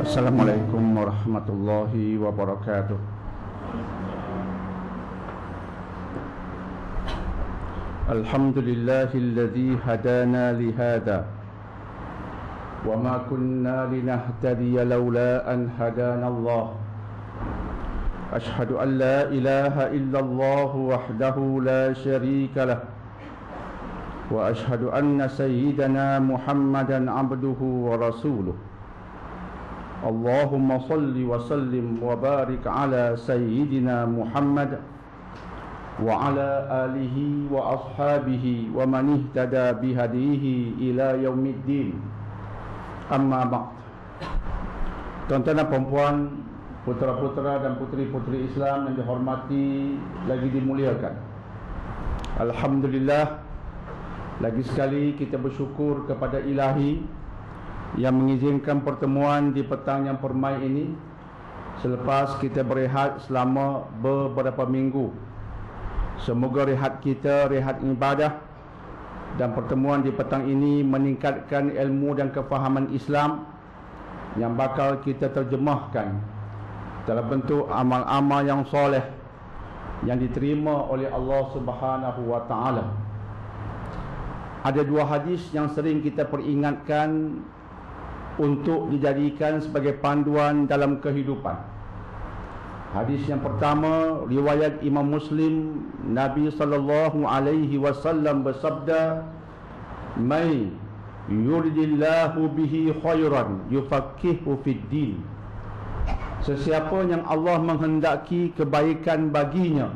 Assalamualaikum warahmatullahi wabarakatuh. Alhamdulillahilladzi hadana lihada wa ma kunna linahtadiya laula an hadana Allah. Ashhadu an la ilaha illallah wahdahu la syarika lah wa ashhadu anna sayyidana Muhammadan abduhu wa rasuluh. Allahumma salli wa sallim wa barik ala sayyidina Muhammad wa ala alihi wa ashabihi wa man ihtada bihadihi ila yaumiddin. Amma ba'd. Tuan-tuan dan puan-puan, putera-putera dan puteri-puteri Islam yang dihormati lagi dimuliakan, alhamdulillah, lagi sekali kita bersyukur kepada Ilahi yang mengizinkan pertemuan di petang yang permai ini selepas kita berehat selama beberapa minggu. Semoga rehat kita rehat ibadah, dan pertemuan di petang ini meningkatkan ilmu dan kefahaman Islam yang bakal kita terjemahkan dalam bentuk amal-amal yang soleh yang diterima oleh Allah Subhanahu wa taala. Ada dua hadis yang sering kita peringatkan untuk dijadikan sebagai panduan dalam kehidupan. Hadis yang pertama riwayat Imam Muslim, Nabi sallallahu alaihi wasallam bersabda, "May yuridillahu bihi khairan yufaqihu fid din." Sesiapa yang Allah menghendaki kebaikan baginya,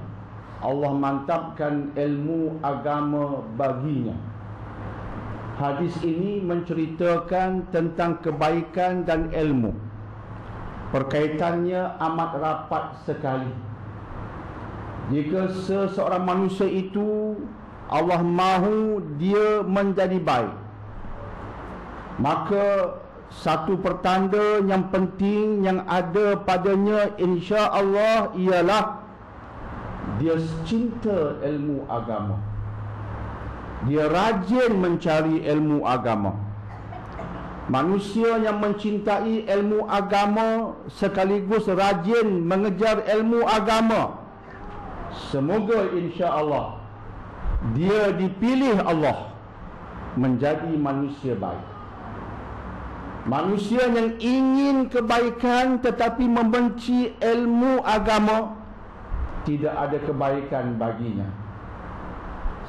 Allah mantapkan ilmu agama baginya. Hadis ini menceritakan tentang kebaikan dan ilmu. Perkaitannya amat rapat sekali. Jika seseorang manusia itu Allah mahu dia menjadi baik, maka satu pertanda yang penting yang ada padanya insya-Allah ialah dia cinta ilmu agama. Dia rajin mencari ilmu agama. Manusia yang mencintai ilmu agama sekaligus rajin mengejar ilmu agama, semoga insya-Allah dia dipilih Allah menjadi manusia baik. Manusia yang ingin kebaikan tetapi membenci ilmu agama, tidak ada kebaikan baginya.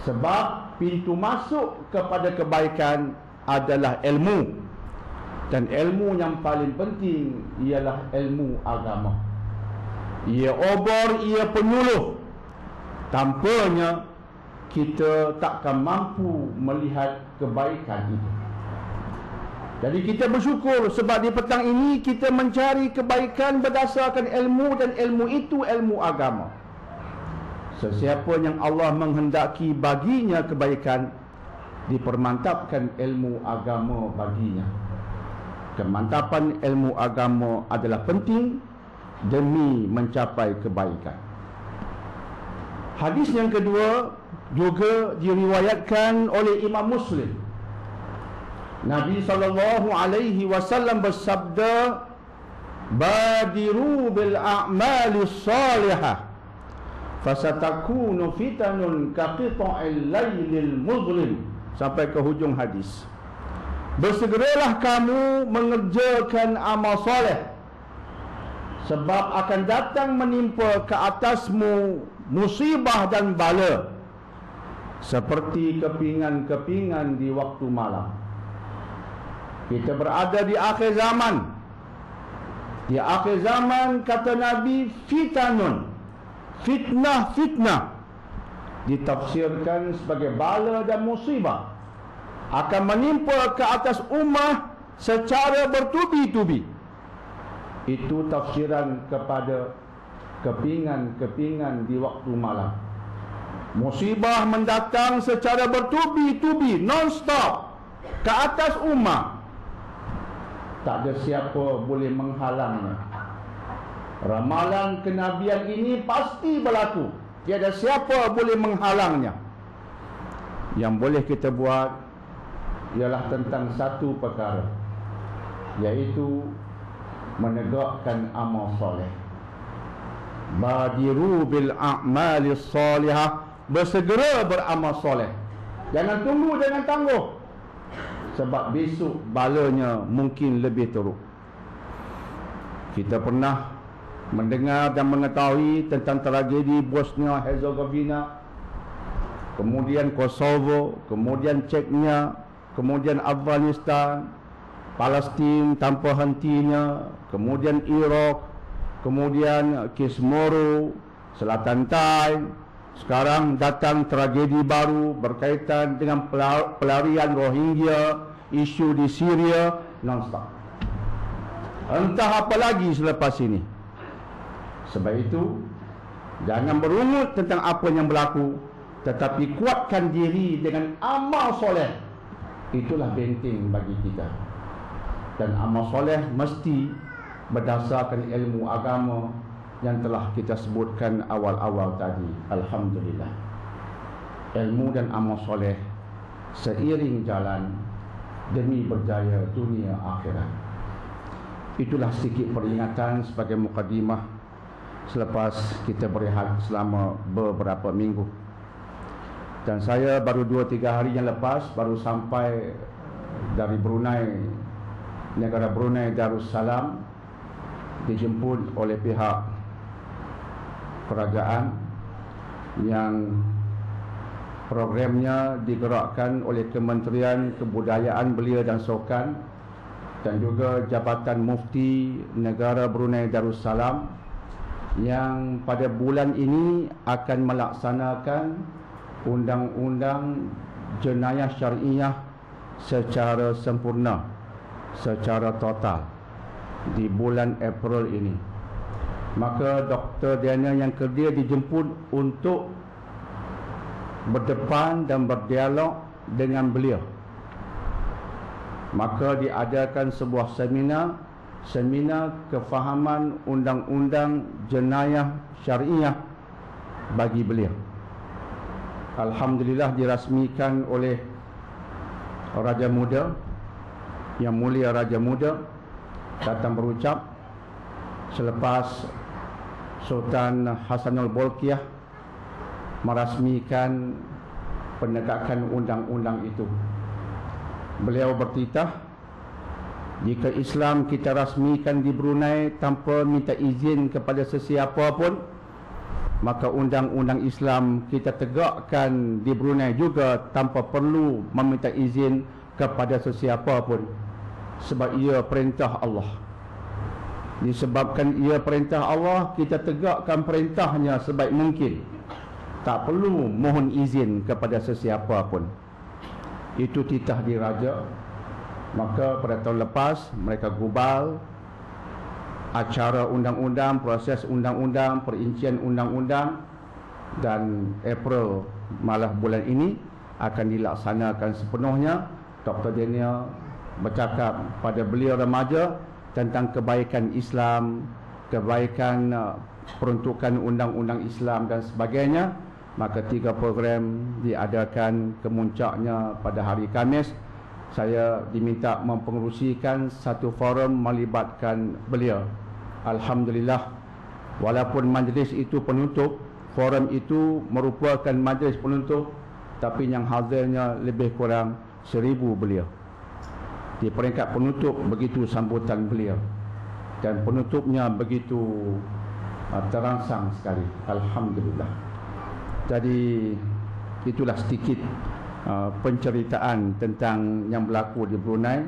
Sebab pintu masuk kepada kebaikan adalah ilmu, dan ilmu yang paling penting ialah ilmu agama. Ia obor, ia penyuluh. Tanpanya kita takkan mampu melihat kebaikan itu. Jadi kita bersyukur sebab di petang ini kita mencari kebaikan berdasarkan ilmu, dan ilmu itu ilmu agama. Sesiapa yang Allah menghendaki baginya kebaikan, dipermantapkan ilmu agama baginya. Kemantapan ilmu agama adalah penting demi mencapai kebaikan. Hadis yang kedua juga diriwayatkan oleh Imam Muslim. Nabi sallallahu alaihi wasallam bersabda, "Badiru bil a'mali shalihah fasatakunu fitanun kaqita'il lailil muzlim," sampai ke hujung hadis. Bersegeralah kamu mengerjakan amal soleh, sebab akan datang menimpa ke atasmu musibah dan bala seperti kepingan-kepingan di waktu malam. Kita berada di akhir zaman. Di akhir zaman, kata Nabi, fitanun, fitnah ditafsirkan sebagai bala dan musibah akan menimpa ke atas ummah secara bertubi-tubi. Itu tafsiran kepada kepingan-kepingan di waktu malam. Musibah mendatang secara bertubi-tubi, non-stop ke atas ummah. Tak ada siapa boleh menghalangnya. Ramalan kenabian ini pasti berlaku. Tiada siapa boleh menghalangnya. yang boleh kita buat ialah tentang satu perkara, iaitu menegakkan amal soleh. Badiru bil a'mali salihah, bersegera beramal soleh. Jangan tunggu, jangan tangguh, sebab besok balanya mungkin lebih teruk. Kita pernah mendengar dan mengetahui tentang tragedi Bosnia Herzegovina, kemudian Kosovo, kemudian Chechnya, kemudian Afghanistan, Palestin tanpa hentinya, kemudian Iraq, kemudian Kismoro, Selatan Thai. Sekarang datang tragedi baru berkaitan dengan pelarian Rohingya, isu di Syria, non-stop. Entah apa lagi selepas ini. Sebab itu, jangan berungut tentang apa yang berlaku, tetapi kuatkan diri dengan amal soleh. Itulah benteng bagi kita. Dan amal soleh mesti berdasarkan ilmu agama yang telah kita sebutkan awal-awal tadi. Alhamdulillah, ilmu dan amal soleh seiring jalan demi berjaya dunia akhirat. Itulah sedikit peringatan sebagai mukadimah selepas kita berehat selama beberapa minggu. Dan saya baru 2-3 hari yang lepas baru sampai dari Brunei, negara Brunei Darussalam, dijemput oleh pihak kerajaan yang programnya digerakkan oleh Kementerian Kebudayaan Belia dan Sukan dan juga Jabatan Mufti Negara Brunei Darussalam, yang pada bulan ini akan melaksanakan undang-undang jenayah syariah secara sempurna, secara total di bulan April ini. Maka Dr. Daniel yang kerja dijemput untuk berdepan dan berdialog dengan beliau. Maka diadakan sebuah seminar kefahaman undang-undang jenayah syariah bagi beliau. Alhamdulillah dirasmikan oleh Raja Muda, Yang Mulia Raja Muda datang berucap selepas Sultan Hasanul Bolkiah merasmikan penegakan undang-undang itu. Beliau bertitah, jika Islam kita rasmikan di Brunei tanpa minta izin kepada sesiapa pun, maka undang-undang Islam kita tegakkan di Brunei juga tanpa perlu meminta izin kepada sesiapa pun, sebab ia perintah Allah. Disebabkan ia perintah Allah, kita tegakkan perintahnya sebaik mungkin, tak perlu mohon izin kepada sesiapa pun. Itu titah diraja. Maka pada tahun lepas mereka gubal acara undang-undang, proses undang-undang, perincian undang-undang, dan April malah bulan ini akan dilaksanakan sepenuhnya. Dr. Daniel bercakap pada beliau remaja tentang kebaikan Islam, kebaikan peruntukan undang-undang Islam dan sebagainya. Maka 3 program diadakan, kemuncaknya pada hari Khamis. Saya diminta mempengerusikan satu forum melibatkan beliau. Alhamdulillah, walaupun majlis itu penutup, forum itu merupakan majlis penutup, tapi yang hadirnya lebih kurang 1000 beliau. Di peringkat penutup begitu sambutan beliau, dan penutupnya begitu terangsang sekali. Alhamdulillah. Jadi itulah sedikit penceritaan tentang yang berlaku di Brunei.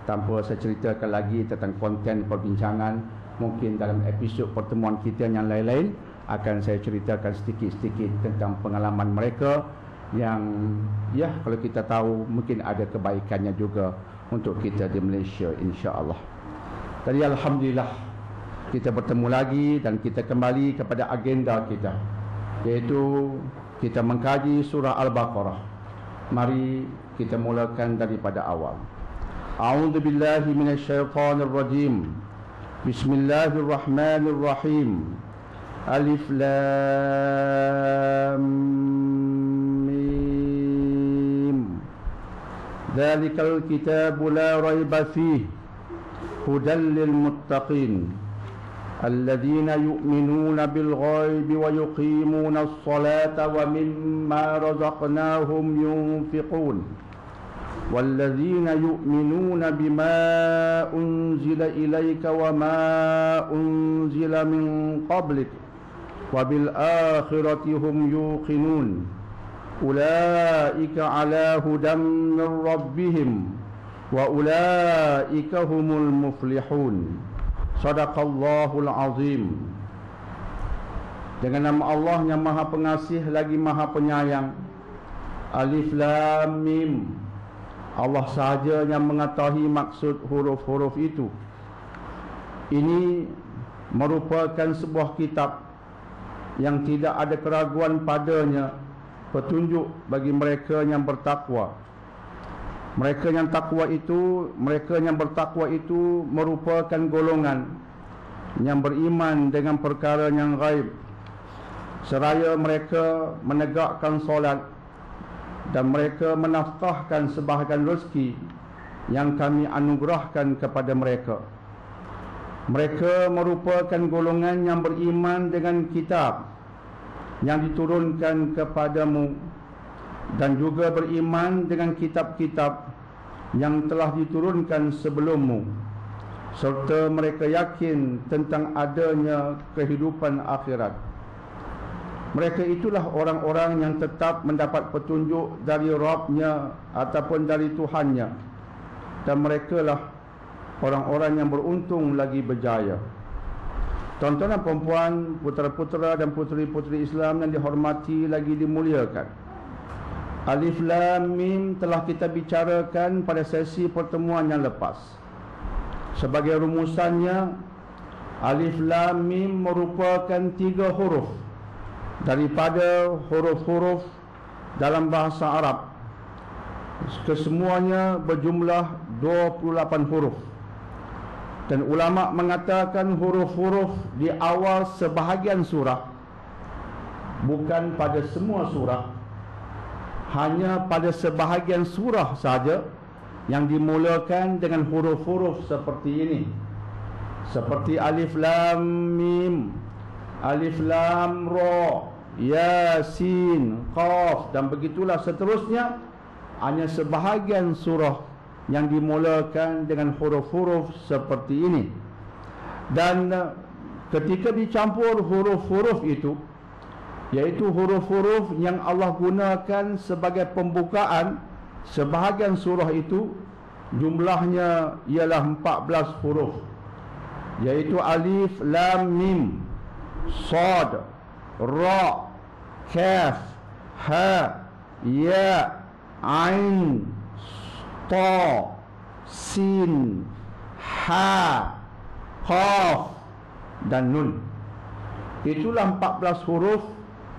Tanpa saya ceritakan lagi tentang konten perbincangan, mungkin dalam episod pertemuan kita yang lain-lain akan saya ceritakan sedikit-sedikit tentang pengalaman mereka yang ya, kalau kita tahu mungkin ada kebaikannya juga untuk kita di Malaysia, insya-Allah. Tadi alhamdulillah kita bertemu lagi dan kita kembali kepada agenda kita, iaitu kita mengkaji surah Al-Baqarah. Mari kita mulakan daripada awal. A'udzubillahi minasyaitonirrajim. Bismillahirrahmanirrahim. Alif Lam Mim. Dzalikal kitabu la raiba fihi hudan lil muttaqin alladzina yu'minuna bil ghaibi wa yuqimuna as-salata wa mimma razaqnahum yunfiqun walladzina yu'minuna bima unzila ilayka wa ma unzila min qablik wa bil akhirati hum yuqinun ulaika ala hudam min rabbihim wa ulaika humul muflihun. Sadaqallahul azim. Dengan nama Allah yang Maha Pengasih lagi Maha Penyayang. Alif Lam Mim. Allah sahaja yang mengetahui maksud huruf-huruf itu. Ini merupakan sebuah kitab yang tidak ada keraguan padanya, petunjuk bagi mereka yang bertakwa. Mereka yang bertakwa itu merupakan golongan yang beriman dengan perkara yang gaib, seraya mereka menegakkan solat dan mereka menafkahkan sebahagian rezeki yang kami anugerahkan kepada mereka. Mereka merupakan golongan yang beriman dengan kitab yang diturunkan kepadamu dan juga beriman dengan kitab-kitab yang telah diturunkan sebelummu, serta mereka yakin tentang adanya kehidupan akhirat. Mereka itulah orang-orang yang tetap mendapat petunjuk dari Rabb-Nya ataupun dari Tuhan-Nya, dan merekalah orang-orang yang beruntung lagi berjaya. Tuan-tuan dan puan-puan, putera-putera dan puteri-puteri Islam yang dihormati lagi dimuliakan, Alif Lam Mim telah kita bicarakan pada sesi pertemuan yang lepas. Sebagai rumusannya, Alif Lam Mim merupakan 3 huruf daripada huruf-huruf dalam bahasa Arab. Kesemuanya berjumlah 28 huruf. Dan ulama mengatakan huruf-huruf di awal sebahagian surah, bukan pada semua surah, hanya pada sebahagian surah saja yang dimulakan dengan huruf-huruf seperti ini, seperti Alif Lam Mim, Alif Lam Ra, Yasin, Qaf, dan begitulah seterusnya. Hanya sebahagian surah yang dimulakan dengan huruf-huruf seperti ini. Dan ketika dicampur huruf-huruf itu, yaitu huruf-huruf yang Allah gunakan sebagai pembukaan sebahagian surah itu, jumlahnya ialah 14 huruf, yaitu Alif Lam Mim, Sad, Ra, Kaf, Ha, Ya, Ain, Ta, Sin, Ha, Qaf dan Nun. Itulah 14 huruf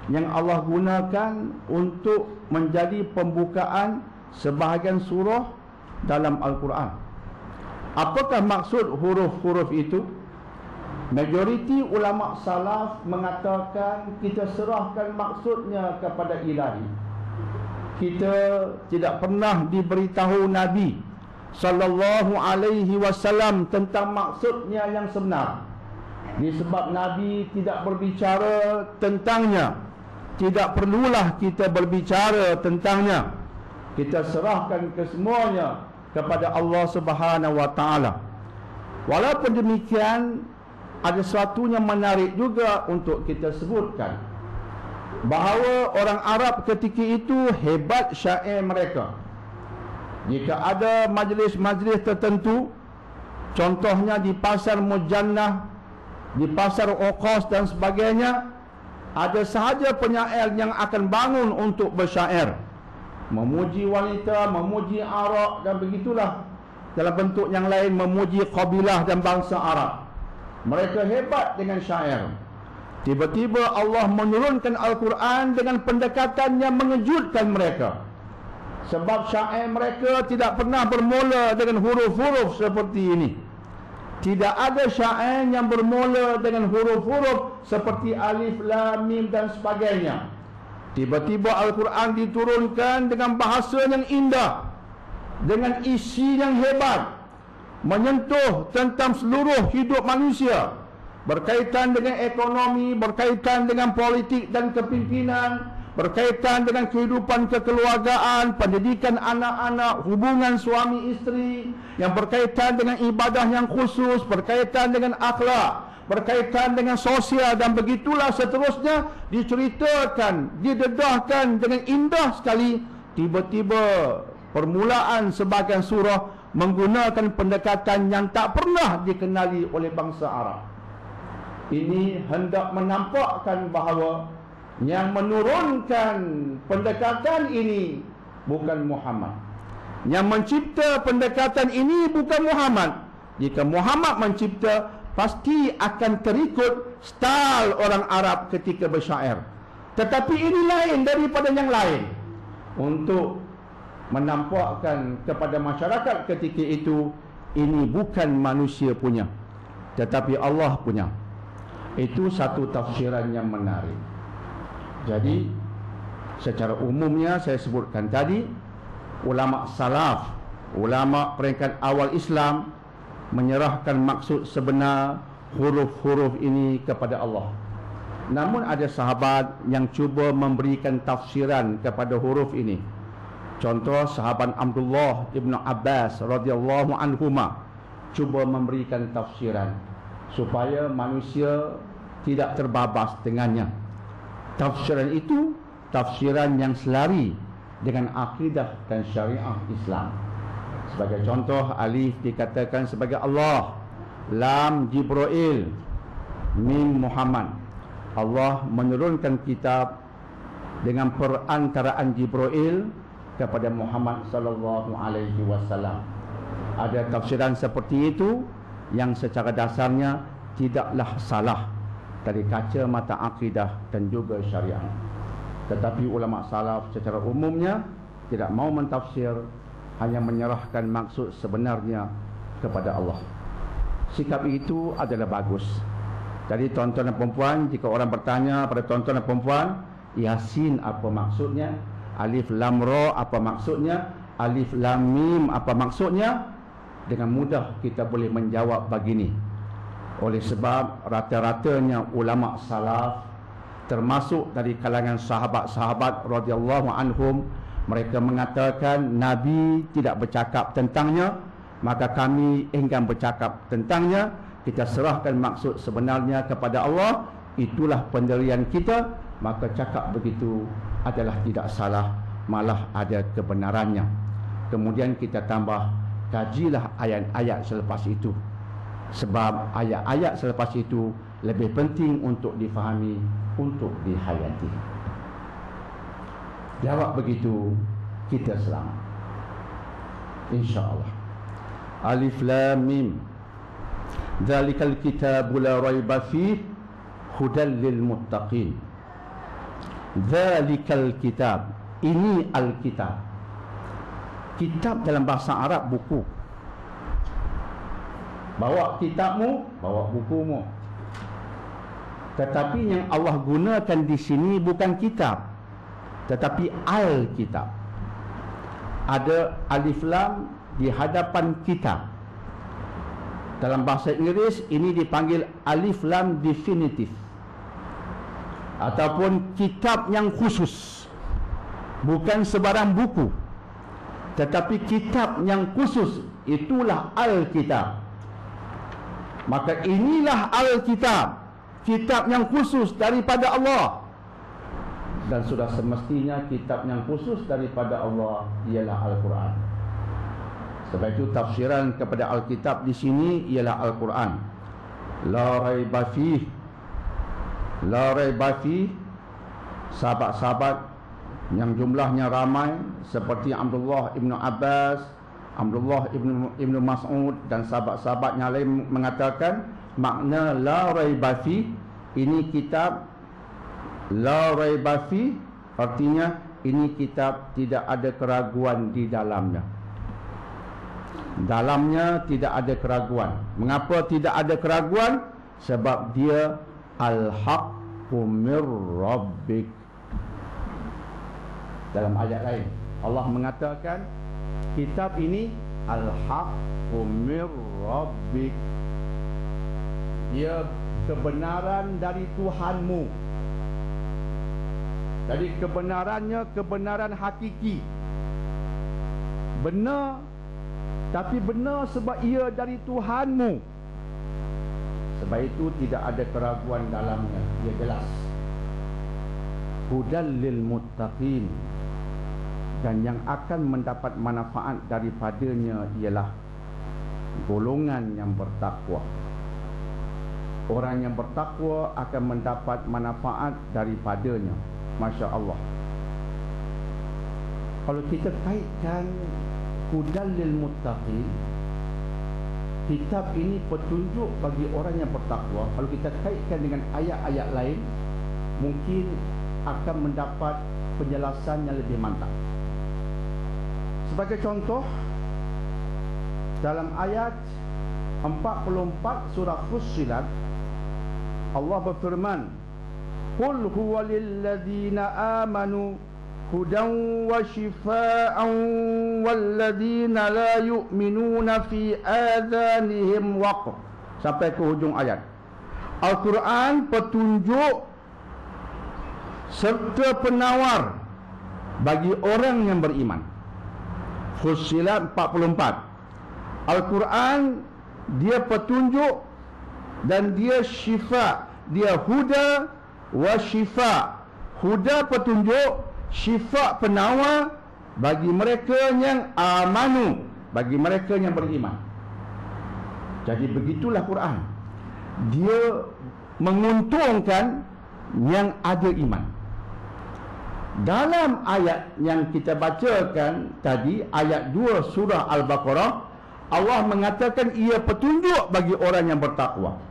yang Allah gunakan untuk menjadi pembukaan sebahagian surah dalam Al-Quran. Apakah maksud huruf-huruf itu? Majoriti ulama salaf mengatakan kita serahkan maksudnya kepada Ilahi. Kita tidak pernah diberitahu Nabi sallallahu alaihi wasallam tentang maksudnya yang sebenar. Disebab Nabi tidak berbicara tentangnya, tidak perlulah kita berbicara tentangnya. Kita serahkan kesemuanya kepada Allah Subhanahu wa taala. Walaupun demikian, ada sesuatu yang menarik juga untuk kita sebutkan, bahawa orang Arab ketika itu hebat syair mereka. Jika ada majlis-majlis tertentu, contohnya di pasar Mujannah, di pasar Uqas dan sebagainya, ada sahaja penyair yang akan bangun untuk bersyair, memuji wanita, memuji arak, dan begitulah. Dalam bentuk yang lain memuji kabilah dan bangsa Arab. Mereka hebat dengan syair. Tiba-tiba Allah menurunkan Al-Quran dengan pendekatan yang mengejutkan mereka. Sebab syair mereka tidak pernah bermula dengan huruf-huruf seperti ini. Tidak ada syair yang bermula dengan huruf-huruf seperti Alif, Lam, Mim dan sebagainya. Tiba-tiba Al-Quran diturunkan dengan bahasa yang indah, dengan isi yang hebat, menyentuh tentang seluruh hidup manusia, berkaitan dengan ekonomi, berkaitan dengan politik dan kepimpinan, berkaitan dengan kehidupan kekeluargaan, pendidikan anak-anak, hubungan suami isteri, yang berkaitan dengan ibadah yang khusus, berkaitan dengan akhlak, berkaitan dengan sosial, dan begitulah seterusnya diceritakan, didedahkan dengan indah sekali. Tiba-tiba permulaan sebahagian surah menggunakan pendekatan yang tak pernah dikenali oleh bangsa Arab. Ini hendak menampakkan bahawa yang menurunkan pendekatan ini bukan Muhammad. Yang mencipta pendekatan ini bukan Muhammad. Jika Muhammad mencipta, pasti akan terikut style orang Arab ketika bersyair. Tetapi ini lain daripada yang lain. Untuk menampakkan kepada masyarakat ketika itu, ini bukan manusia punya, tetapi Allah punya. Itu satu tafsiran yang menarik. Jadi secara umumnya saya sebutkan tadi, ulama salaf, ulama peringkat awal Islam menyerahkan maksud sebenar huruf-huruf ini kepada Allah. Namun ada sahabat yang cuba memberikan tafsiran kepada huruf ini. Contoh sahabat Abdullah ibn Abbas radhiyallahu anhuma cuba memberikan tafsiran supaya manusia tidak terbabas dengannya. Tafsiran itu tafsiran yang selari dengan akidah dan syariah Islam. Sebagai contoh, alif dikatakan sebagai Allah, lam Jibril, mim Muhammad. Allah menurunkan kitab dengan perantaraan Jibril kepada Muhammad sallallahu alaihi wasallam. Ada tafsiran seperti itu yang secara dasarnya tidaklah salah dari kacamata akidah dan juga syariah. Tetapi ulama salaf secara umumnya tidak mau mentafsir, hanya menyerahkan maksud sebenarnya kepada Allah. Sikap itu adalah bagus. Jadi tuan-tuan dan perempuan, jika orang bertanya pada tuan-tuan dan perempuan, Yasin apa maksudnya? Alif lam ra apa maksudnya? Alif lam mim apa maksudnya? Dengan mudah kita boleh menjawab begini. Oleh sebab rata-ratanya ulama salaf, termasuk dari kalangan sahabat-sahabat radhiyallahu anhum, mereka mengatakan Nabi tidak bercakap tentangnya, maka kami enggan bercakap tentangnya. Kita serahkan maksud sebenarnya kepada Allah. Itulah pendirian kita. Maka cakap begitu adalah tidak salah, malah ada kebenarannya. Kemudian kita tambah, kajilah ayat-ayat selepas itu, sebab ayat-ayat selepas itu lebih penting untuk difahami, untuk dihayati. Jawab begitu, kita selamat, insya-Allah. Alif lam mim, dzalikal kitabu la raiba fihi hudal lil muttaqin. Dzalikal kitab, ini al-kitab. Kitab dalam bahasa Arab buku. Bawa kitabmu, bawa bukumu. Tetapi yang Allah gunakan di sini bukan kitab, tetapi al-kitab. Ada alif lam di hadapan kitab. Dalam bahasa Inggeris ini dipanggil alif lam definitif, ataupun kitab yang khusus. Bukan sebarang buku, tetapi kitab yang khusus, itulah al-kitab. Maka inilah al-kitab, kitab yang khusus daripada Allah. Dan sudah semestinya kitab yang khusus daripada Allah ialah Al-Quran. Sebab itu tafsiran kepada Alkitab di sini ialah Al-Quran. La raiba fih, la raiba fih. Sahabat-sahabat yang jumlahnya ramai seperti Abdullah ibn Abbas, Abdullah ibn Mas'ud dan sahabat-sahabat yang lain mengatakan makna la raiba fih ini kitab, la raiba fih artinya ini kitab tidak ada keraguan di dalamnya. Dalamnya tidak ada keraguan. Mengapa tidak ada keraguan? Sebab dia al-haqqu mir rabbik. Dalam ayat lain Allah mengatakan kitab ini al-haqqu mir rabbik, dia kebenaran dari Tuhanmu. Jadi kebenarannya kebenaran hakiki, benar, tapi benar sebab ia dari Tuhanmu. Sebab itu tidak ada keraguan dalamnya, ia jelas. Hudal lil muttaqin, dan yang akan mendapat manfaat daripadanya ialah golongan yang bertakwa. Orang yang bertakwa akan mendapat manfaat daripadanya. Masya Allah. Kalau kita kaitkan hudal lil muttaqin, kitab ini petunjuk bagi orang yang bertakwa. Kalau kita kaitkan dengan ayat-ayat lain, mungkin akan mendapat penjelasan yang lebih mantap. Sebagai contoh, dalam ayat 44 surah Fussilat, Allah berfirman, "Qul huwa lil ladzina amanu hudan wa shifaa'an wal ladzina la yu'minuna fi adhanihim waqr." Sampai ke hujung ayat. Al-Quran petunjuk serta penawar bagi orang yang beriman. Fussilat 44. Al-Quran dia petunjuk dan dia syifa, dia huda wa syifa. Huda petunjuk, syifa penawar bagi mereka yang amanu, bagi mereka yang beriman. Jadi begitulah Quran, dia menguntungkan yang ada iman. Dalam ayat yang kita bacakan tadi, ayat 2 surah Al-Baqarah, Allah mengatakan ia petunjuk bagi orang yang bertakwa.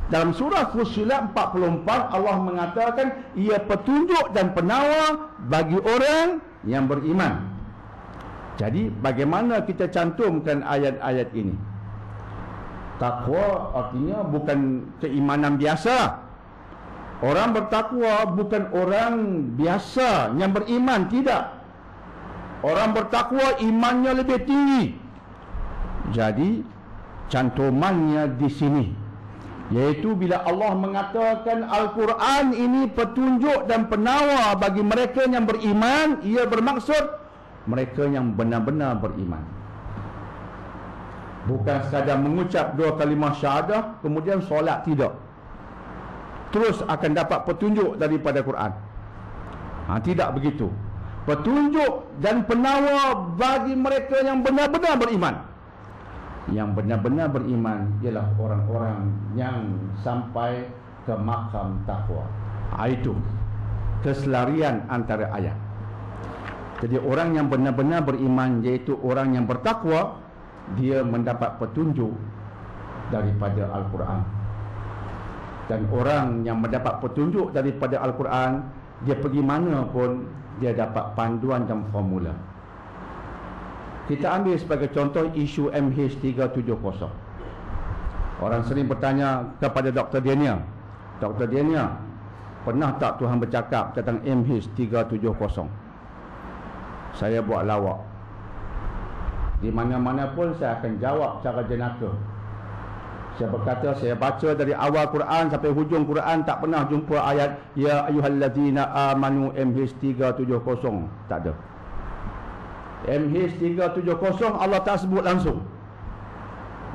Dalam surah Fussilat 44, Allah mengatakan ia petunjuk dan penawar bagi orang yang beriman. Jadi bagaimana kita cantumkan ayat-ayat ini? Takwa artinya bukan keimanan biasa. Orang bertakwa bukan orang biasa yang beriman, tidak. Orang bertakwa imannya lebih tinggi. Jadi cantumannya di sini, yaitu bila Allah mengatakan Al-Quran ini petunjuk dan penawar bagi mereka yang beriman, ia bermaksud mereka yang benar-benar beriman. Bukan sekadar mengucap 2 kalimah syahadah kemudian solat, tidak, terus akan dapat petunjuk daripada Quran. Tidak begitu. Petunjuk dan penawar bagi mereka yang benar-benar beriman. Yang benar-benar beriman ialah orang-orang yang sampai ke makam takwa. Itu keselarian antara ayat. Jadi orang yang benar-benar beriman, iaitu orang yang bertakwa, dia mendapat petunjuk daripada Al-Quran. Dan orang yang mendapat petunjuk daripada Al-Quran, dia pergi mana pun dia dapat panduan dan formula. Kita ambil sebagai contoh isu MH370. Orang sering bertanya kepada Dr. Daniel, Dr. Daniel, pernah tak Tuhan bercakap tentang MH370? Saya buat lawak. Di mana-mana pun saya akan jawab secara jenaka. Saya berkata, saya baca dari awal Quran sampai hujung Quran, tak pernah jumpa ayat ya ayyuhallazina amanu MH370. Tak ada. MH370 Allah tak sebut langsung.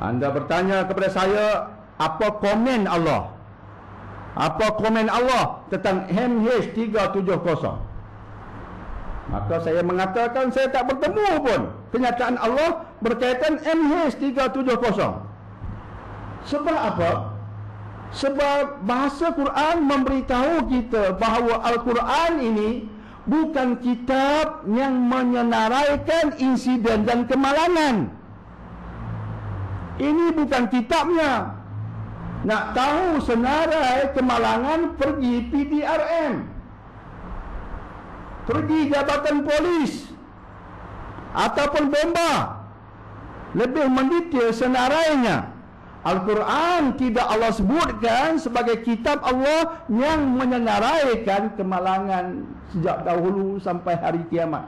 Anda bertanya kepada saya, apa komen Allah? Apa komen Allah tentang MH370? Maka saya mengatakan saya tak bertemu pun kenyataan Allah berkaitan MH370. Sebab apa? Sebab bahasa Quran memberitahu kita bahawa Al-Quran ini bukan kitab yang menyenaraikan insiden dan kemalangan. Ini bukan kitabnya. Nak tahu senarai kemalangan, pergi PDRM, pergi Jabatan Polis ataupun bomba, lebih mendetail senarainya. Al-Quran tidak Allah sebutkan sebagai kitab Allah yang menyenaraikan kemalangan sejak dahulu sampai hari kiamat.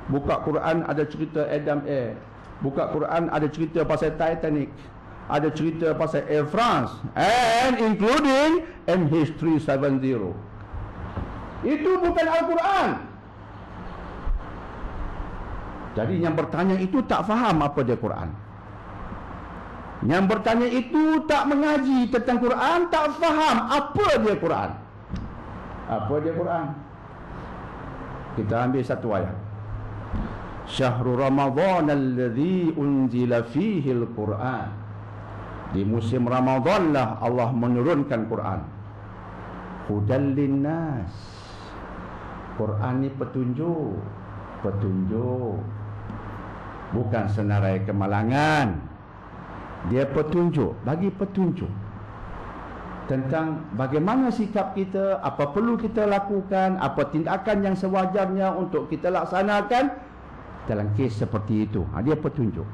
Buka Quran ada cerita Adam Air. Buka Quran ada cerita pasal Titanic. Ada cerita pasal Air France. And including MH370. Itu bukan Al-Quran. Jadi yang bertanya itu tak faham apa dia Quran. Yang bertanya itu tak mengaji tentang Quran, tak faham apa dia Quran. Apa dia Quran? Kita ambil satu ayat. Syahrul Ramadhan alladhi unzila fihi al-Quran. Di musim Ramadan lah Allah menurunkan Quran. Hudan linnas. Quran ni petunjuk. Petunjuk. Bukan senarai kemalangan. Dia petunjuk. Bagi petunjuk tentang bagaimana sikap kita, apa perlu kita lakukan, apa tindakan yang sewajarnya untuk kita laksanakan dalam kes seperti itu. Dia petunjuk.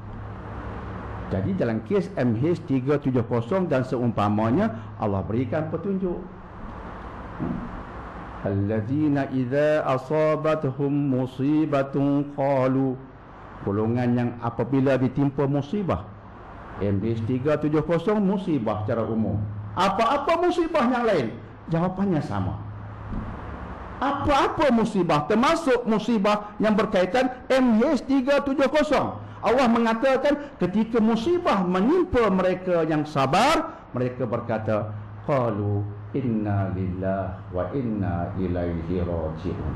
Jadi dalam kes MH370 dan seumpamanya, Allah berikan petunjuk. Alladzina idza asabatuhum musibatun qalu. Golongan yang apabila ditimpa musibah. MH370 musibah secara umum. Apa-apa musibah yang lain, jawapannya sama. Apa-apa musibah, termasuk musibah yang berkaitan MH370. Allah mengatakan ketika musibah menimpa mereka yang sabar, mereka berkata, qalu inna lillahi wa inna ilaihi raji'un.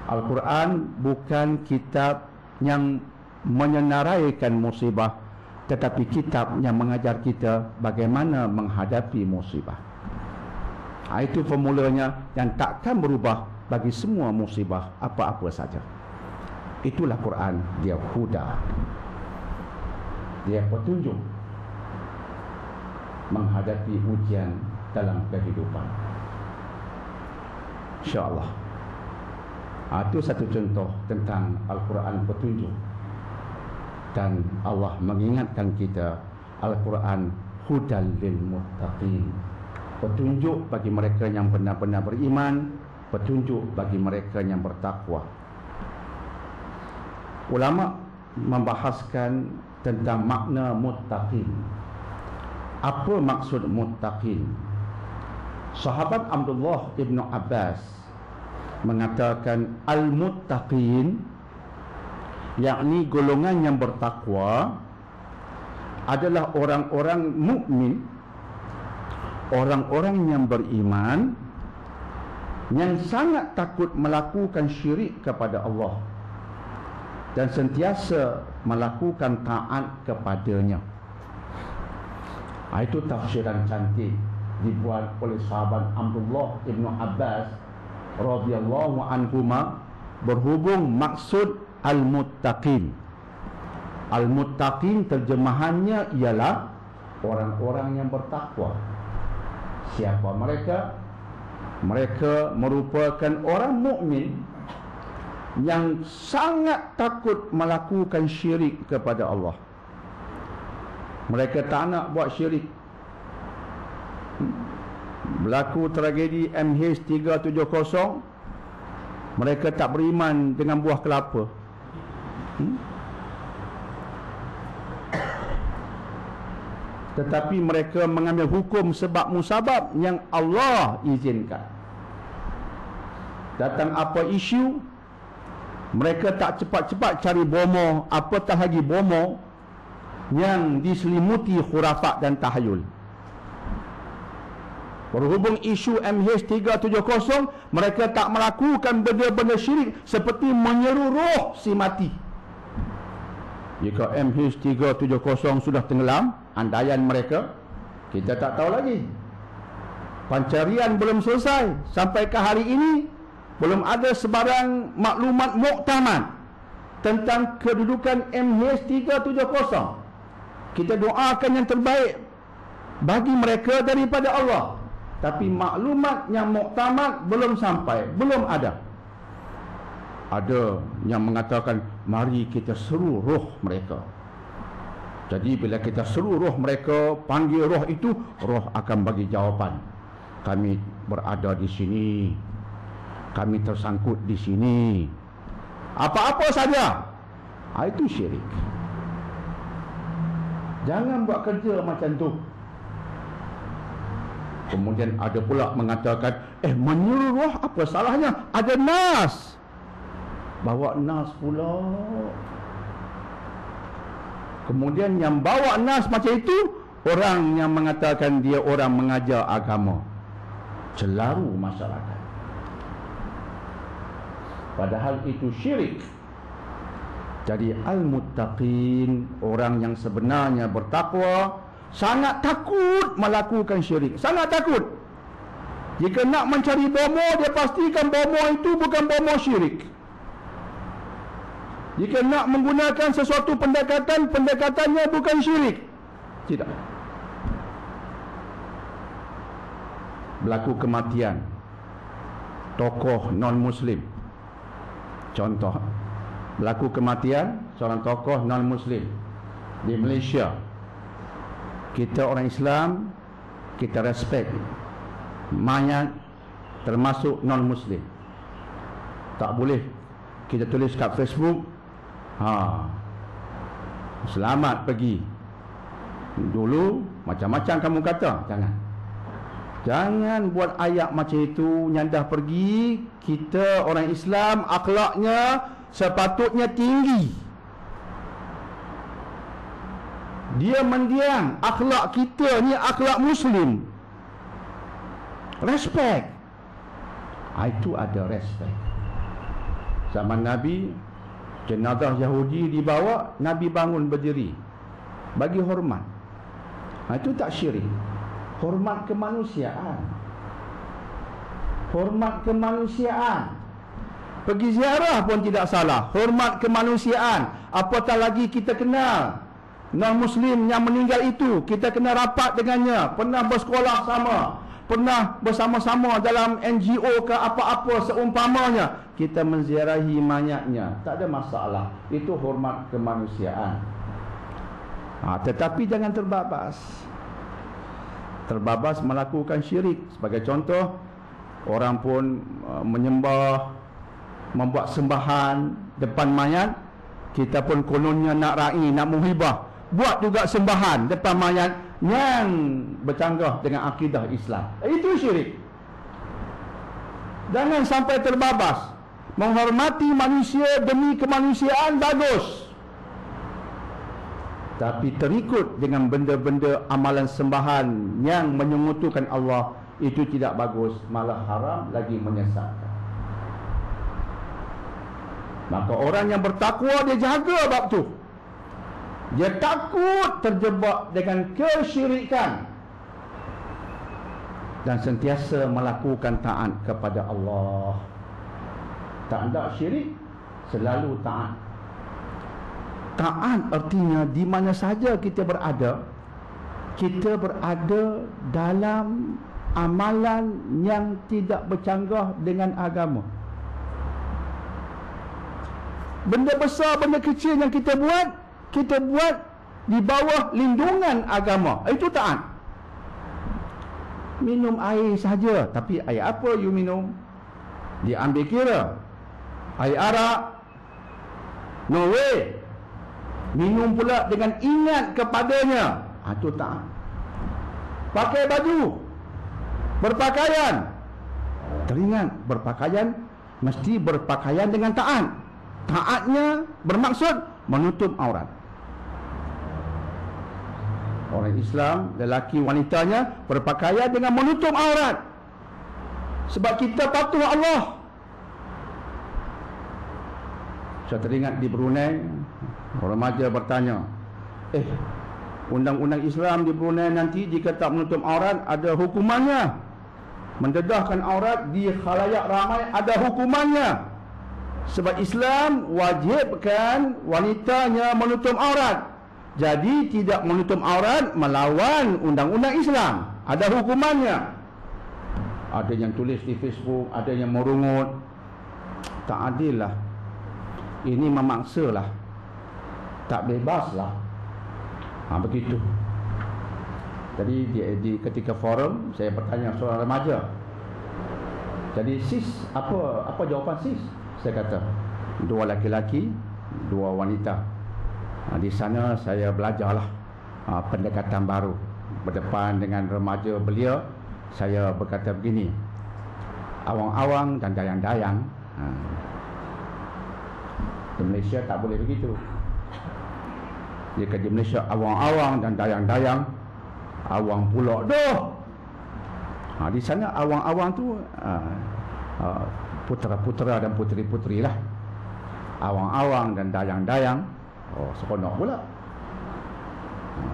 Al-Quran bukan kitab yang menyenaraikan musibah, tetapi kitab yang mengajar kita bagaimana menghadapi musibah. Itu formulanya yang takkan berubah bagi semua musibah apa-apa saja. Itulah Quran. Dia huda. Dia petunjuk menghadapi ujian dalam kehidupan. InsyaAllah. Itu satu contoh tentang Al-Quran petunjuk. Dan Allah mengingatkan kita, Al-Quran hudan lil muttaqin. Petunjuk bagi mereka yang benar-benar beriman, petunjuk bagi mereka yang bertakwa. Ulama membahaskan tentang makna muttaqin. Apa maksud muttaqin? Sahabat Abdullah ibn Abbas mengatakan al-muttaqin, yakni golongan yang bertakwa, adalah orang-orang mukmin, orang-orang yang beriman, yang sangat takut melakukan syirik kepada Allah dan sentiasa melakukan taat kepadanya. Itu tafsiran cantik dibuat oleh sahabat Abdullah ibn Abbas radhiyallahu anhuma berhubung maksud Al-Muttaqin. Al-Muttaqin terjemahannya ialah orang-orang yang bertakwa. Siapa mereka? Mereka merupakan orang mukmin yang sangat takut melakukan syirik kepada Allah. Mereka tak nak buat syirik. Berlaku tragedi MH370, mereka tak beriman dengan buah kelapa. Tetapi mereka mengambil hukum sebab musabab yang Allah izinkan. Datang apa isu, mereka tak cepat-cepat cari bomo, apatah lagi bomo yang diselimuti khurafat dan tahayul. Berhubung isu MH370, mereka tak melakukan benda-benda syirik seperti menyeru roh si mati. Jika MH370 sudah tenggelam, andaian mereka, kita tak tahu lagi. Pencarian belum selesai. Sampai ke hari ini, belum ada sebarang maklumat muktamad tentang kedudukan MH370. Kita doakan yang terbaik bagi mereka daripada Allah. Tapi maklumat yang muktamad belum sampai, belum ada. Ada yang mengatakan, mari kita seru roh mereka. Jadi bila kita seru roh mereka, panggil roh itu, roh akan bagi jawapan. Kami berada di sini, kami tersangkut di sini. Apa-apa saja. Itu syirik. Jangan buat kerja macam tu. Kemudian ada pula mengatakan, menyuruh apa salahnya? Ada nas. Bawa nas pula. Kemudian yang bawa nas macam itu, orang yang mengatakan dia orang mengajar agama. Celaru masyarakat. Padahal itu syirik. Jadi al-muttaqin, orang yang sebenarnya bertakwa, sangat takut melakukan syirik. Sangat takut. Jika nak mencari bomo, dia pastikan bomo itu bukan bomo syirik. Jika nak menggunakan sesuatu pendekatan, pendekatannya bukan syirik. Tidak. Berlaku kematian tokoh non-Muslim. Contoh, berlaku kematian seorang tokoh non-Muslim di Malaysia. Kita orang Islam, kita respect mayat termasuk non-Muslim. Tak boleh kita tulis kat Facebook, selamat pergi. Dulu macam-macam kamu kata. Jangan buat ayat macam itu. Nyandah pergi. Kita orang Islam, akhlaknya sepatutnya tinggi. Dia mendiam. Akhlak kita ni akhlak Muslim. Respect. Itu ada respect. Zaman Nabi, jenazah Yahudi dibawa, Nabi bangun berdiri bagi hormat. Itu tak syirik. Hormat kemanusiaan. Hormat kemanusiaan. Pergi ziarah pun tidak salah. Hormat kemanusiaan. Apatah lagi kita kenal non-Muslim yang meninggal itu, kita kena rapat dengannya, pernah bersekolah sama, pernah bersama-sama dalam NGO ke apa-apa seumpamanya, kita menziarahi mayatnya, tak ada masalah. Itu hormat kemanusiaan. Tetapi jangan terbabas melakukan syirik. Sebagai contoh, orang pun menyembah, membuat sembahan depan mayat. Kita pun kononnya nak ra'i, nak muhibah, buat juga sembahan depan mayat yang bercanggah dengan akidah Islam. Itu syirik. Jangan sampai terbabas. Menghormati manusia demi kemanusiaan bagus, tapi terikut dengan benda-benda amalan sembahan yang menyengutukan Allah, itu tidak bagus, malah haram lagi menyesatkan. Maka orang yang bertakwa, dia jaga bab tu. Dia takut terjebak dengan kesyirikan dan sentiasa melakukan taat kepada Allah. Tak ada syirik, selalu taat. Taat artinya di mana saja kita berada dalam amalan yang tidak bercanggah dengan agama. Benda besar, benda kecil yang kita buat di bawah lindungan agama. Itu taat. Minum air saja, tapi air apa you minum? Dia ambil kira. Air arak, no way. Minum pula dengan ingat kepadanya. Itu taat. Pakai baju, berpakaian, teringat berpakaian, mesti berpakaian dengan taat. Taatnya bermaksud menutup aurat. Orang Islam, lelaki wanitanya berpakaian dengan menutup aurat, sebab kita patuh Allah. Saya teringat di Brunei, orang remaja bertanya, undang-undang Islam di Brunei nanti jika tak menutup aurat ada hukumannya. Mendedahkan aurat di khalayak ramai ada hukumannya. Sebab Islam wajibkan wanitanya menutup aurat. Jadi tidak menutup aurat melawan undang-undang Islam, ada hukumannya. Ada yang tulis di Facebook, ada yang merungut. Tak adil lah. Ini memaksa lah, tak bebas lah. Begitu. Jadi ketika forum saya bertanya seorang remaja, jadi sis, apa jawapan sis? Saya kata, 2 laki-laki, 2 wanita. Di sana saya belajarlah pendekatan baru. Berdepan dengan remaja belia, saya berkata begini, awang-awang dan dayang-dayang. Di Malaysia tak boleh begitu. Jika di Malaysia awang-awang dan dayang-dayang, awang pula doh. Di sana awang-awang tu putera-putera dan puteri-puteri lah. Awang-awang dan dayang-dayang, seronok pula.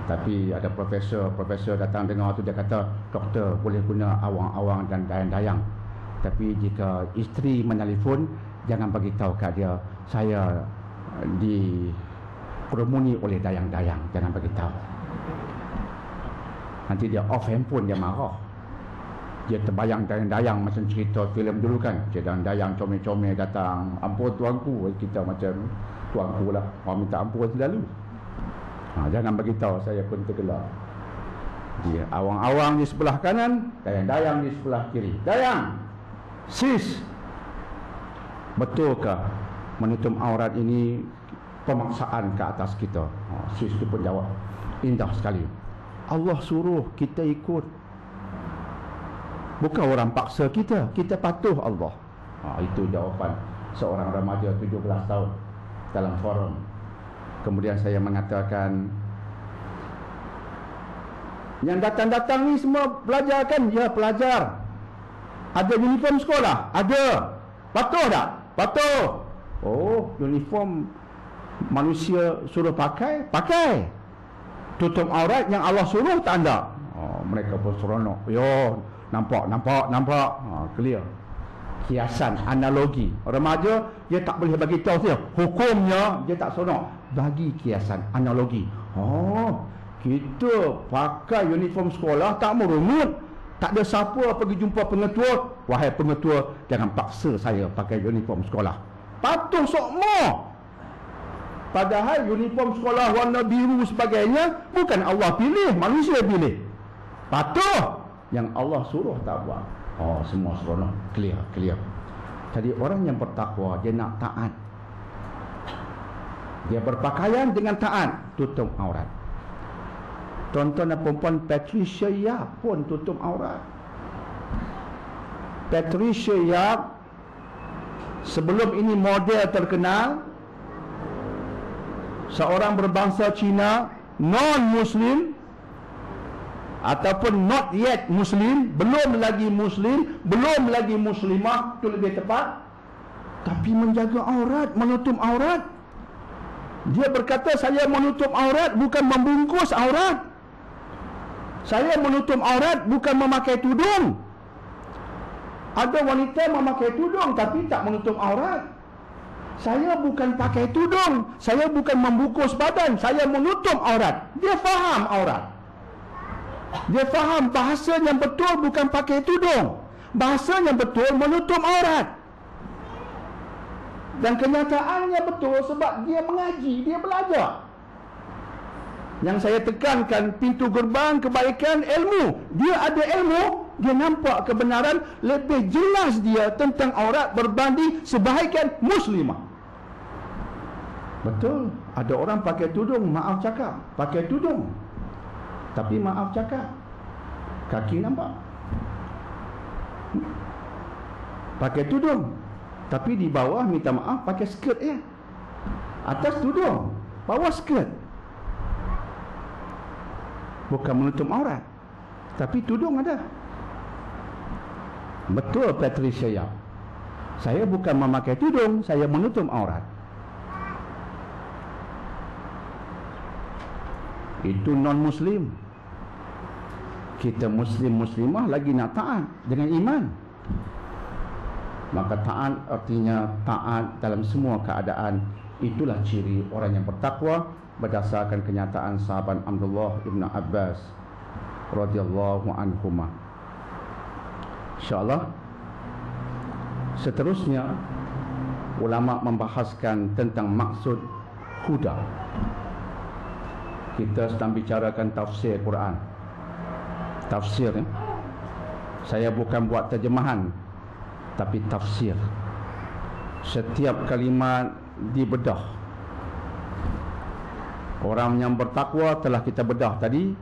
Tapi ada profesor datang dengar tu, dia kata, doktor boleh guna awang-awang dan dayang-dayang, tapi jika isteri menelefon, jangan bagi tahu kat dia saya dikerumuni oleh dayang-dayang. Jangan bagi tahu. Nanti dia off handphone, dia marah. Dia terbayang dayang-dayang macam cerita filem dulu kan. Dayang-dayang comel-comel datang, ampun tuanku. Kita macam tuanku lah, orang minta ampun selalu. Jangan bagi tahu, saya pun tergelak. Dia awang-awang di sebelah kanan, dayang-dayang di sebelah kiri. Dayang, sis, betulkah menutup aurat ini pemaksaan ke atas kita? Sis tu pun jawab, indah sekali, Allah suruh kita ikut, bukan orang paksa kita, kita patuh Allah. Itu jawapan seorang remaja 17 tahun dalam forum. Kemudian saya mengatakan, yang datang-datang ni semua pelajar kan? Ya, pelajar. Ada uniform sekolah? Ada. Patuh tak? Patuh. Oh, uniform manusia suruh pakai? Pakai. Tutup aurat yang Allah suruh tak ada? Mereka pun seronok. Yo, nampak. Clear. Kiasan, analogi. Remaja, dia tak boleh bagi tahu dia hukumnya, dia tak seronok. Bagi kiasan, analogi. Kita pakai uniform sekolah tak merungut. Tak ada siapa pergi jumpa pengetua, wahai pengetua, jangan paksa saya pakai uniform sekolah. Patuh sokmo. Padahal uniform sekolah warna biru sebagainya bukan Allah pilih, manusia pilih. Patuh. Yang Allah suruh tak buat. Semua seronok. Clear. Jadi orang yang bertakwa, dia nak taat. Dia berpakaian dengan taat, tutup aurat. Tuan-tuan dan perempuan, Patricia Yap pun tutup aurat. Patricia Yap sebelum ini model terkenal, seorang berbangsa Cina, non-Muslim ataupun not yet Muslim, belum lagi Muslim, belum lagi Muslimah, itu lebih tepat, tapi menjaga aurat, menutup aurat. Dia berkata, saya menutup aurat bukan membungkus aurat. Saya menutup aurat bukan memakai tudung. Ada wanita memakai tudung tapi tak menutup aurat. Saya bukan pakai tudung, saya bukan membungkus badan, saya menutup aurat. Dia faham aurat. Dia faham bahasa yang betul bukan pakai tudung. Bahasa yang betul menutup aurat. Dan kenyataannya betul sebab dia mengaji, dia belajar. Yang saya tekankan, pintu gerbang kebaikan ilmu. Dia ada ilmu, dia nampak kebenaran, lebih jelas dia tentang aurat berbanding sebahagian muslimah. Betul, ada orang pakai tudung, maaf cakap, pakai tudung, tapi maaf cakap, kaki nampak. Pakai tudung, tapi di bawah minta maaf pakai skirt ya. Atas tudung, bawah skirt. Bukan menutup aurat, tapi tudung ada. Betul Patricia Yap. Saya bukan memakai tudung, saya menutup aurat. Itu non-Muslim. Kita Muslim-Muslimah lagi nak taat dengan iman. Maka taat artinya taat dalam semua keadaan. Itulah ciri orang yang bertakwa berdasarkan kenyataan sahabat Abdullah ibn Abbas radhiyallahu anhuma. InsyaAllah seterusnya ulama membahaskan tentang maksud huda. Kita sedang bicarakan tafsir Quran. Tafsir ya? Saya bukan buat terjemahan, tapi tafsir. setiap kalimat dibedah. Orang yang bertakwa telah kita bedah tadi,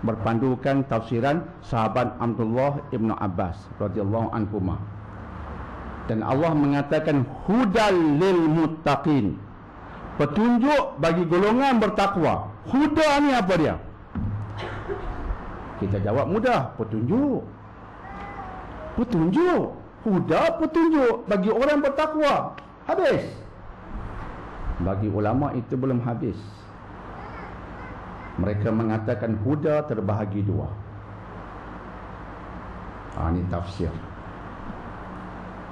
berpandukan tafsiran sahabat Abdullah ibn Abbas radhiyallahu anhuma. Dan Allah mengatakan hudal lil muttaqin, petunjuk bagi golongan bertakwa. Huda ni apa dia? Kita jawab mudah, petunjuk. Petunjuk. Huda petunjuk bagi orang bertakwa. Habis. Bagi ulama itu belum habis. Mereka mengatakan huda terbahagi dua. Ini tafsir.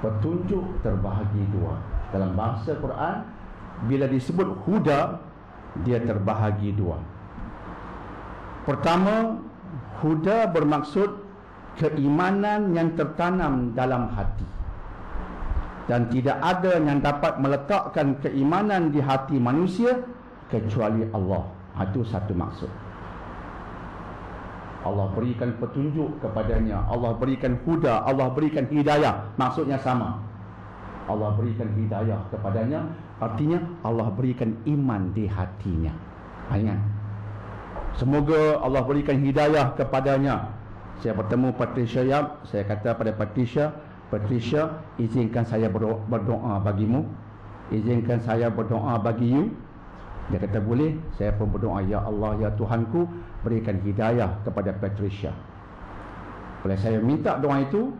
Petunjuk terbahagi dua. Dalam bahasa Quran, bila disebut huda, dia terbahagi dua. Pertama, huda bermaksud keimanan yang tertanam dalam hati. Dan tidak ada yang dapat meletakkan keimanan di hati manusia kecuali Allah. Itu satu maksud. Allah berikan petunjuk kepadanya, Allah berikan huda, Allah berikan hidayah. Maksudnya sama. Allah berikan hidayah kepadanya, artinya Allah berikan iman di hatinya. Ingat, semoga Allah berikan hidayah kepadanya. Saya bertemu Patricia Yap, saya kata pada Patricia, izinkan saya berdoa bagimu, izinkan saya berdoa bagi you. Dia kata boleh. Saya pun berdoa, ya Allah, ya Tuhanku, berikan hidayah kepada Patricia. Bila saya minta doa itu,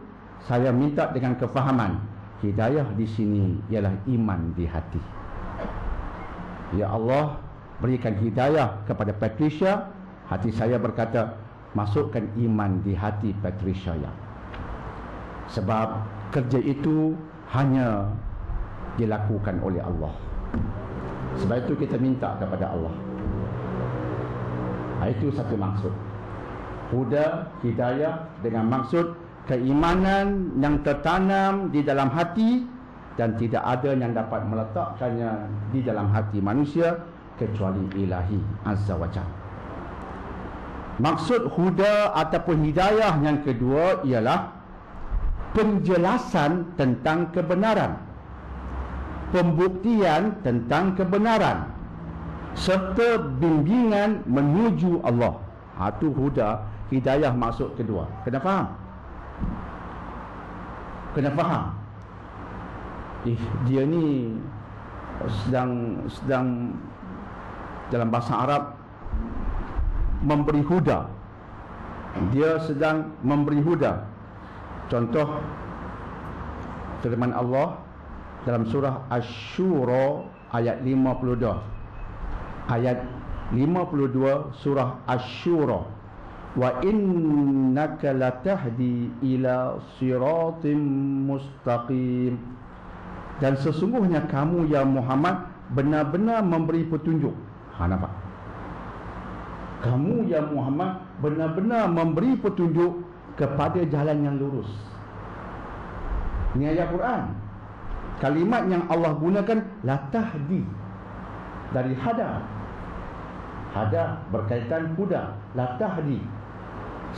saya minta dengan kefahaman. Hidayah di sini ialah iman di hati. Ya Allah, berikan hidayah kepada Patricia. Hati saya berkata, masukkan iman di hati Patricia ya. Sebab kerja itu hanya dilakukan oleh Allah. Sebab itu kita minta kepada Allah. Itu satu maksud. Huda, hidayah dengan maksud keimanan yang tertanam di dalam hati dan tidak ada yang dapat meletakkannya di dalam hati manusia kecuali Ilahi Azza wa Jalla. Maksud huda ataupun hidayah yang kedua ialah penjelasan tentang kebenaran, pembuktian tentang kebenaran, serta bimbingan menuju Allah. Itu huda, hidayah maksud kedua. Kena faham? Kena faham. Dia ni sedang dalam bahasa Arab memberi huda. Dia sedang memberi huda. Contoh firman Allah dalam surah Asy-Syura ayat 52. Ayat 52 surah Asy-Syura. Wa innaka latahdi ila siratim mustaqim. Dan sesungguhnya kamu ya Muhammad benar-benar memberi petunjuk. Nampak? Kamu ya Muhammad benar-benar memberi petunjuk kepada jalan yang lurus. Ini ayat Quran. Kalimat yang Allah gunakan latahdi, dari hada. Hada berkaitan huda. Latahdi.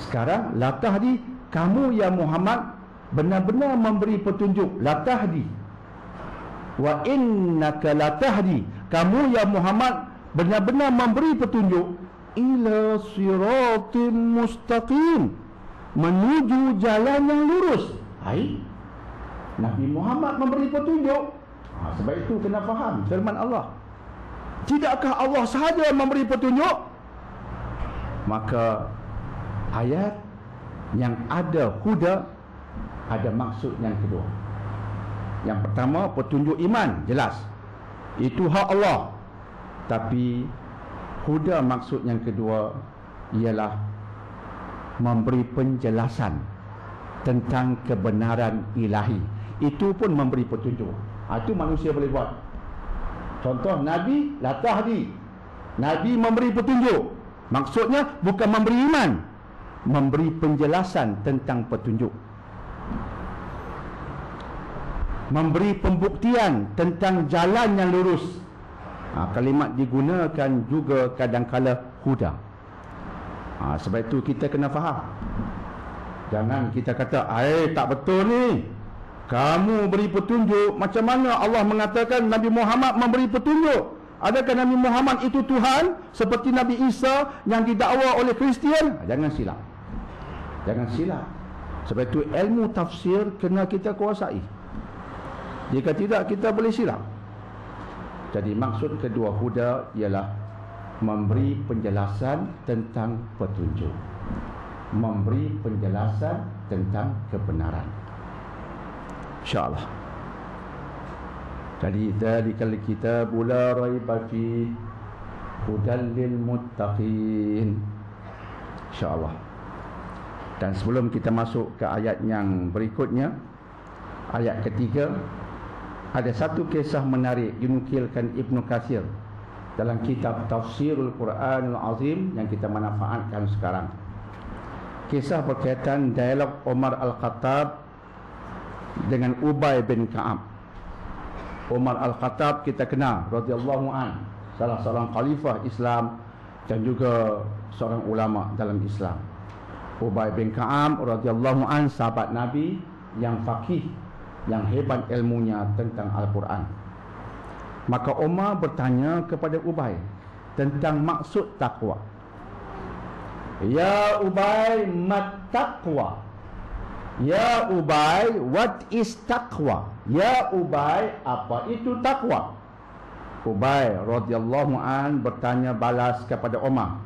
Sekarang latahdi, kamu ya Muhammad benar-benar memberi petunjuk. Latahdi. Wa innaka latahdi, kamu ya Muhammad benar-benar memberi petunjuk ila siratim mustaqim, menuju jalan yang lurus. Nabi Muhammad memberi petunjuk. Sebab itu kena faham firman Allah. Tidakkah Allah sahaja memberi petunjuk? Maka ayat yang ada huda ada maksud yang kedua. Yang pertama petunjuk iman, jelas. Itu hak Allah. Tapi huda maksud yang kedua ialah memberi penjelasan tentang kebenaran ilahi. Itu pun memberi petunjuk. Itu manusia boleh buat. Contoh Nabi latahdi. Nabi memberi petunjuk. Maksudnya bukan memberi iman, memberi penjelasan tentang petunjuk, memberi pembuktian tentang jalan yang lurus. Kalimat digunakan juga kadang-kala huda. Sebab itu kita kena faham. Jangan kita kata, tak betul ni. Kamu beri petunjuk. Macam mana Allah mengatakan Nabi Muhammad memberi petunjuk? Adakah Nabi Muhammad itu Tuhan seperti Nabi Isa yang didakwa oleh Kristian? Jangan silap. Jangan silap. Sebab itu ilmu tafsir kena kita kuasai. Jika tidak, kita boleh silap. Jadi maksud kedua huda ialah memberi penjelasan tentang petunjuk, memberi penjelasan tentang kebenaran. InsyaAllah. Jadi dzalikal kitabu la raiba fihi hudal lil muttaqin. InsyaAllah. Dan sebelum kita masuk ke ayat yang berikutnya, ayat ketiga, ada satu kisah menarik dinukilkan Ibnu Katsir dalam kitab Tafsirul Quranul Azim yang kita manfaatkan sekarang. Kisah berkaitan dialog Umar Al-Khattab dengan Ubay bin Ka'ab. Umar Al-Khattab kita kenal, radhiyallahu an, salah seorang khalifah Islam dan juga seorang ulama dalam Islam. Ubay bin Ka'ab radhiyallahu an, sahabat Nabi yang faqih, yang hebat ilmunya tentang Al-Quran. Maka Umar bertanya kepada Ubay tentang maksud takwa. Ya Ubay, mat taqwa? Ya Ubay, what is taqwa? Ya Ubay, apa itu takwa? Ubay radhiyallahu an bertanya balas kepada Umar,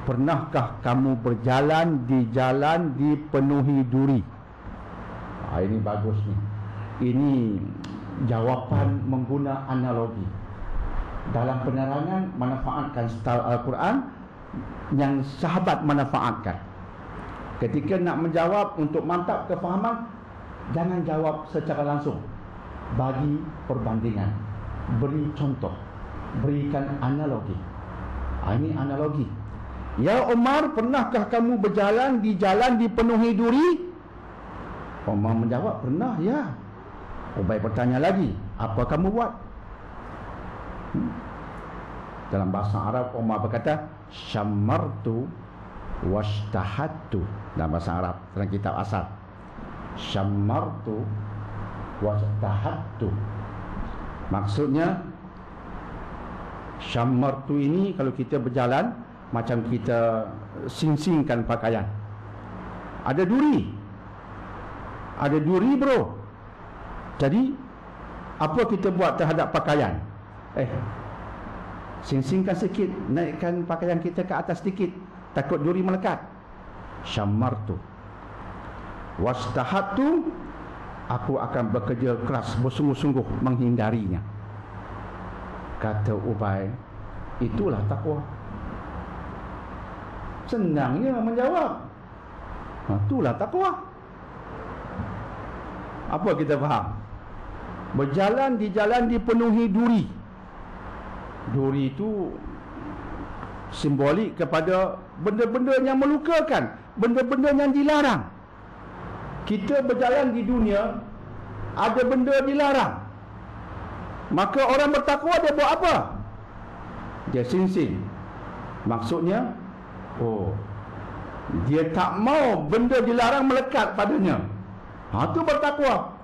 pernahkah kamu berjalan di jalan dipenuhi duri? Ini bagus nih. Ini jawapan mengguna analogi. Dalam penerangan manfaatkan style Al-Quran yang sahabat manfaatkan. Ketika nak menjawab untuk mantap kefahaman, jangan jawab secara langsung. Bagi perbandingan, beri contoh, berikan analogi. Ini analogi. Ya Umar, pernahkah kamu berjalan di jalan dipenuhi duri? Umar menjawab, pernah ya. Ubay bertanya lagi, apa kamu buat? Dalam bahasa Arab Umar berkata, syammartu washtahattu. Dalam bahasa Arab, dalam kitab asal, syammartu washtahattu. Maksudnya syammartu ini kalau kita berjalan macam kita sing-singkan pakaian. Ada duri. Ada duri bro. Jadi apa kita buat terhadap pakaian? Sing-singkan sikit, naikkan pakaian kita ke atas sedikit, takut duri melekat. Syammartu wastahatu, aku akan bekerja keras bersungguh-sungguh menghindarinya. Kata Ubay, itulah takwa. Senangnya menjawab. Itulah takwa. Apa kita faham? Berjalan di jalan dipenuhi duri. Duri itu simbolik kepada benda-benda yang melukakan, benda-benda yang dilarang. Kita berjalan di dunia, ada benda dilarang. Maka orang bertakwa dia buat apa? Dia sing-sing. Maksudnya, dia tak mau benda dilarang melekat padanya. Itu bertakwa.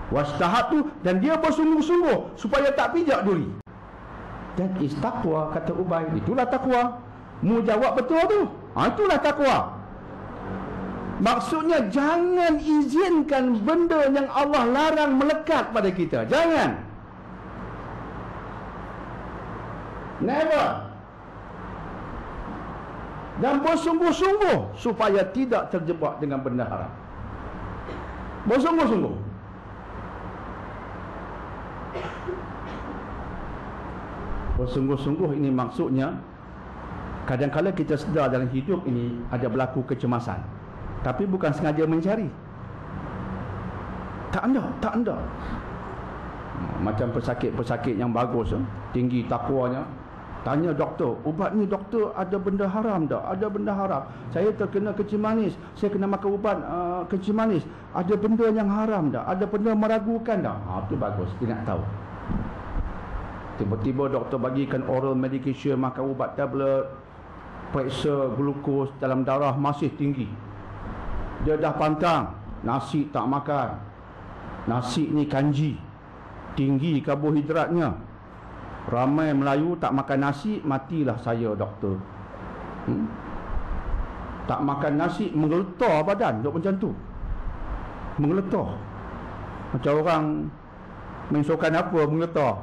Wastahatu, dan dia bersungguh-sungguh supaya tak pijak duri. That is takwa, kata Ubay. Itulah takwa. Mu jawab betul tu. Itulah takwa. Maksudnya jangan izinkan benda yang Allah larang melekat pada kita. Jangan. Never. Dan bersungguh-sungguh supaya tidak terjebak dengan benda haram. Bersungguh-sungguh. Bersungguh-sungguh ini maksudnya kadang-kadang kita sedar dalam hidup ini ada berlaku kecemasan, tapi bukan sengaja mencari. Tak ada. Macam pesakit-pesakit yang bagus, tinggi takwanya, tanya doktor, ubat ni doktor ada benda haram tak? Ada benda haram. Saya terkena kencing manis, saya kena makan ubat kencing manis. Ada benda yang haram tak? Ada benda meragukan tak? Itu bagus, dia nak tahu. Tiba-tiba doktor bagikan oral medication, makan ubat tablet, periksa glukos dalam darah masih tinggi. Dia dah pantang, nasi tak makan, Nasi ni kanji, tinggi karbohidratnya. Ramai Melayu tak makan nasi, matilah saya doktor. Tak makan nasi, menggeletar badan, duk macam tu. Menggeletar. Macam orang main sukan apa, menggeletar.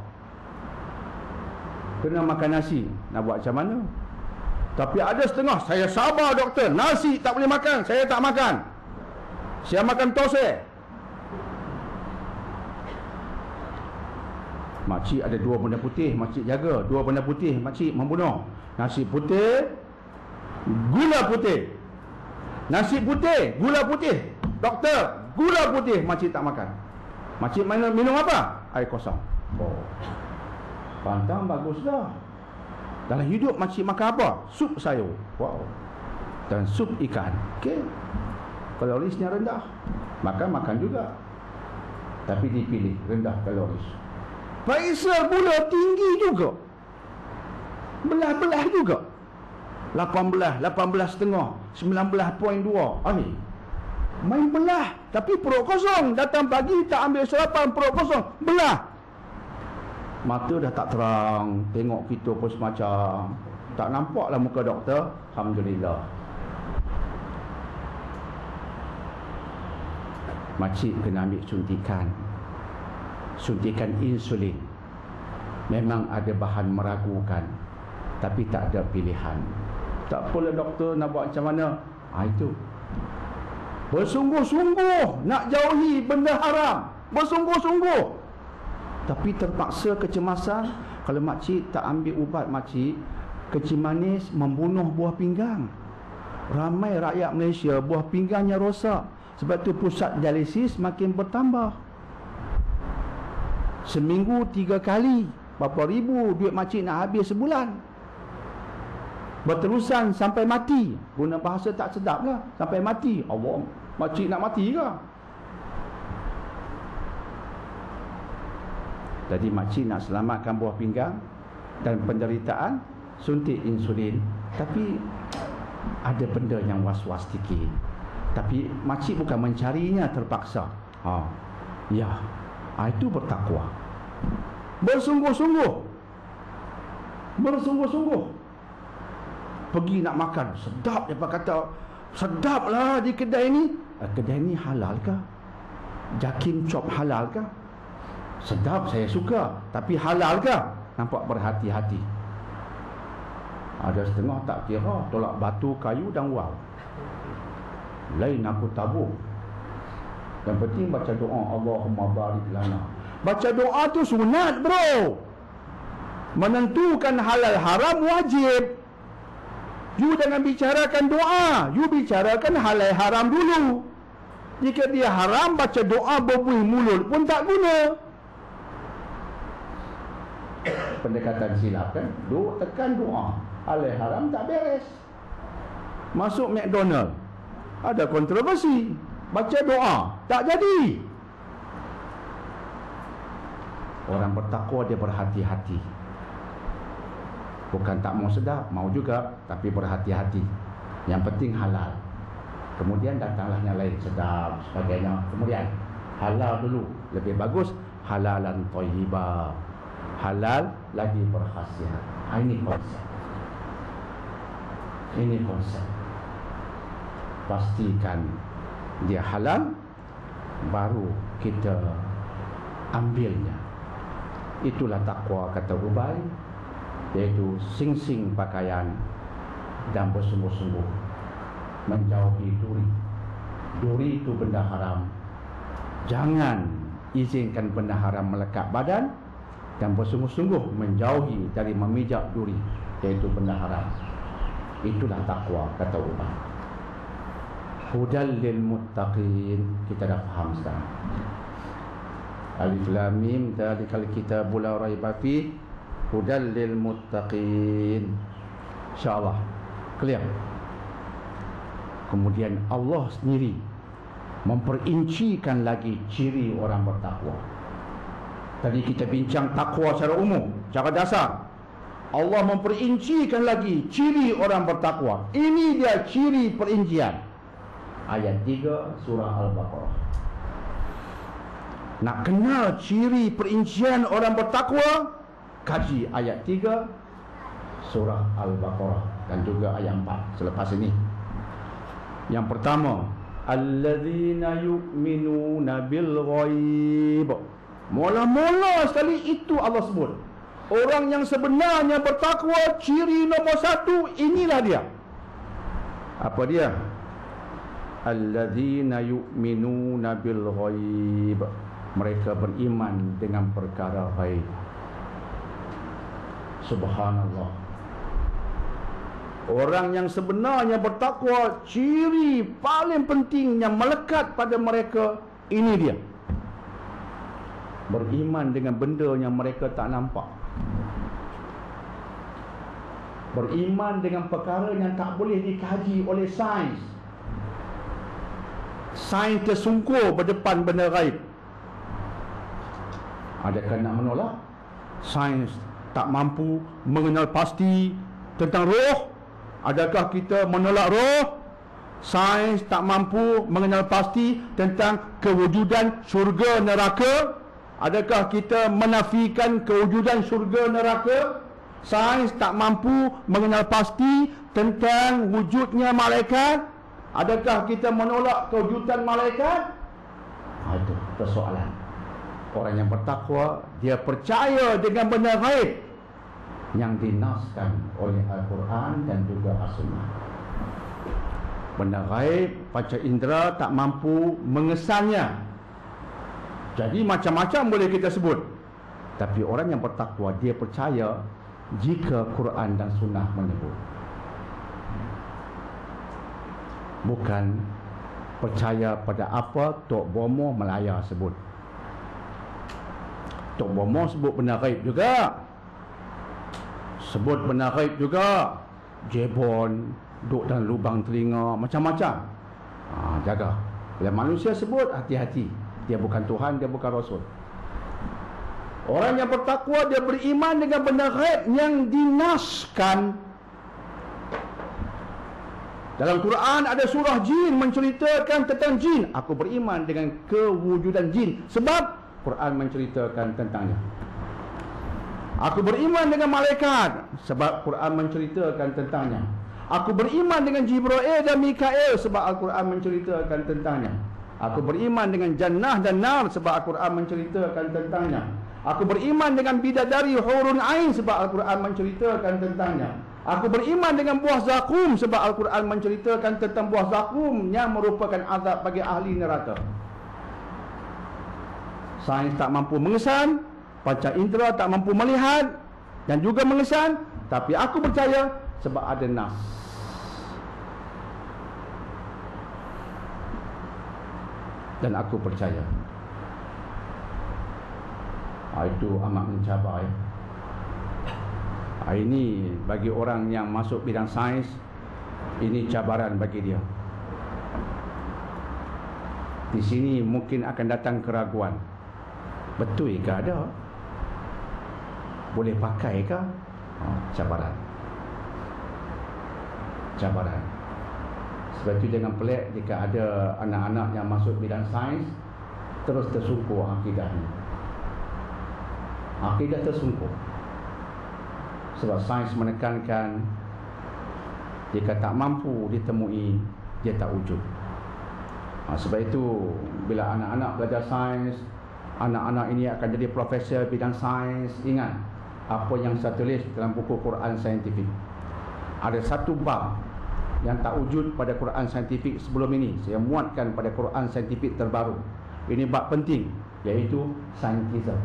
Kena makan nasi, nak buat macam mana? Tapi ada setengah, saya sabar doktor, nasi tak boleh makan, saya tak makan. Saya makan tosai. Makcik ada 2 benda putih, makcik jaga. 2 benda putih, makcik membunuh. Nasi putih, gula putih. Nasi putih, gula putih. Doktor, gula putih, makcik tak makan. Makcik minum apa? Air kosong. Oh, pantang bagus dah. Dalam hidup makcik makan apa? Sup sayur. Wow. Dan sup ikan. Okey. Kalorisnya rendah. Makan juga. Tapi dipilih rendah kaloris. Faisal pula tinggi juga. Belah-belah juga. 18, 18,5, 19.2. Ni main belah, tapi perut kosong. Datang pagi tak ambil sarapan, perut kosong, belah. Mata dah tak terang, tengok kita pun semacam tak nampaklah muka doktor. Alhamdulillah. Makcik kena ambil suntikan. Suntikan insulin. Memang ada bahan meragukan, tapi tak ada pilihan. Tak apalah doktor, nak buat macam mana? Itu bersungguh-sungguh nak jauhi benda haram. Bersungguh-sungguh. Tapi terpaksa kecemasan. Kalau makcik tak ambil ubat makcik, kecil manis membunuh buah pinggang. Ramai rakyat Malaysia buah pinggangnya rosak. Sebab tu pusat dialisis makin bertambah. Seminggu 3 kali. Berapa ribu duit makcik nak habis sebulan. Berterusan sampai mati. Guna bahasa tak sedap lah. Sampai mati. Allah, makcik nak mati ke? Jadi makcik nak selamatkan buah pinggang dan penderitaan, suntik insulin. Tapi ada benda yang was-was sikit. Tapi makcik bukan mencarinya terpaksa. Ya, itu bertakwa. Bersungguh-sungguh. Bersungguh-sungguh. Pergi nak makan, sedap. Dia kata, sedap lah di kedai ni. Kedai ni halal ke? Jakin chop halal ke? Sedap, saya suka. Tapi halal ke? Nampak berhati-hati. Ada setengah tak kira, tolak batu, kayu dan wow. Lain aku tabur. Yang penting baca doa, Allahumma barik lana. Baca doa tu sunat bro. Menentukan halal haram wajib. You jangan bicarakan doa, you bicarakan halal haram dulu. Jika dia haram, baca doa berbuih mulut pun tak guna. Pendekatan silap kan? Tekan doa, halal haram tak beres. Masuk McDonald, ada kontroversi. Baca doa, tak jadi. Orang bertakwa dia berhati-hati. Bukan tak mau sedap, mau juga, tapi berhati-hati. Yang penting halal. Kemudian datanglah yang lain, sedap, sebagainya. Kemudian halal dulu, lebih bagus. Halalan thayyibah. Halal lagi berkhasiat. Ini konsep. Ini konsep. Pastikan dia halal, baru kita ambilnya. Itulah takwa kata Ubay, iaitu sing-sing pakaian dan bersungguh-sungguh menjauhi duri. Duri itu benda haram. Jangan izinkan benda haram melekat badan, dan bersungguh-sungguh menjauhi dari memijak duri, iaitu benda haram. Itulah takwa kata Ubay. Hudal lil muttaqin. Kita dah faham sekarang. Alif lam mim dzalikal kitabul la raiba fihi hudal lil muttaqin. InsyaAllah clear. Kemudian Allah sendiri memperincikan lagi ciri orang bertakwa. Tadi kita bincang takwa secara umum, secara dasar. Allah memperincikan lagi ciri orang bertakwa. Ini dia ciri perincian. Ayat 3 surah Al-Baqarah. Nak kenal ciri perincian orang bertakwa, kaji ayat 3 surah Al-Baqarah dan juga ayat 4 selepas ini. Yang pertama, alladzina yu'minuna bil ghaib. Mula-mula sekali itu Allah sebut orang yang sebenarnya bertakwa, ciri nombor 1 inilah dia. Apa dia? Alladzina yu'minuna bil ghaib. Mereka beriman dengan perkara ghaib. Subhanallah. Orang yang sebenarnya bertakwa, ciri paling penting yang melekat pada mereka ini dia. Beriman dengan benda yang mereka tak nampak. Beriman dengan perkara yang tak boleh dikaji oleh sains. Sains tersungkur berdepan benda gaib. Adakah nak menolak? Sains tak mampu mengenal pasti tentang roh. Adakah kita menolak roh? Sains tak mampu mengenal pasti tentang kewujudan syurga neraka. Adakah kita menafikan kewujudan syurga neraka? Sains tak mampu mengenal pasti tentang wujudnya malaikat. Adakah kita menolak kewujudan malaikat? Itu persoalan. Orang yang bertakwa, dia percaya dengan benda gaib yang dinaskan oleh Al-Quran dan juga As-Sunnah. Benda gaib, panca indera tak mampu mengesannya. Jadi macam-macam boleh kita sebut. Tapi orang yang bertakwa, dia percaya jika Quran dan Sunnah menyebut. Bukan percaya pada apa Tok Bomo Melaya sebut. Tok Bomo sebut benda gaib juga. Sebut benda gaib juga. Jebon, duduk dalam lubang telinga, macam-macam. Jaga. Bila manusia sebut, hati-hati. Dia bukan Tuhan, dia bukan Rasul. Orang yang bertakwa, dia beriman dengan benda gaib yang dinaskan. Dalam Quran ada surah jin menceritakan tentang jin. Aku beriman dengan kewujudan jin sebab Quran menceritakan tentangnya. Aku beriman dengan malaikat sebab Quran menceritakan tentangnya. Aku beriman dengan Jibril dan Mikail sebab Al-Quran menceritakan tentangnya. Aku beriman dengan jannah dan nar sebab Al-Quran menceritakan tentangnya. Aku beriman dengan bidadari hurun ain sebab Al-Quran menceritakan tentangnya. Aku beriman dengan buah zakum sebab Al-Quran menceritakan tentang buah zakum yang merupakan azab bagi ahli neraka. Sains tak mampu mengesan, panca indera tak mampu melihat dan juga mengesan, tapi aku percaya sebab ada nas. Dan aku percaya. Itu amat mencabar ya. Ini bagi orang yang masuk bidang sains, ini cabaran bagi dia. Di sini mungkin akan datang keraguan. Betul ke ada? Boleh pakai ke? Cabaran. Cabaran. Sebab itu jangan pelik jika ada anak-anak yang masuk bidang sains terus tersungkur akidahnya. Akidah tersungkur. Sebab sains menekankan jika tak mampu ditemui, dia tak wujud. Sebab itu bila anak-anak belajar sains, anak-anak ini akan jadi profesor bidang sains. Ingat apa yang saya tulis dalam buku Quran Saintifik. Ada satu bab yang tak wujud pada Quran Saintifik sebelum ini. Saya muatkan pada Quran Saintifik terbaru. Ini bab penting, iaitu saintism.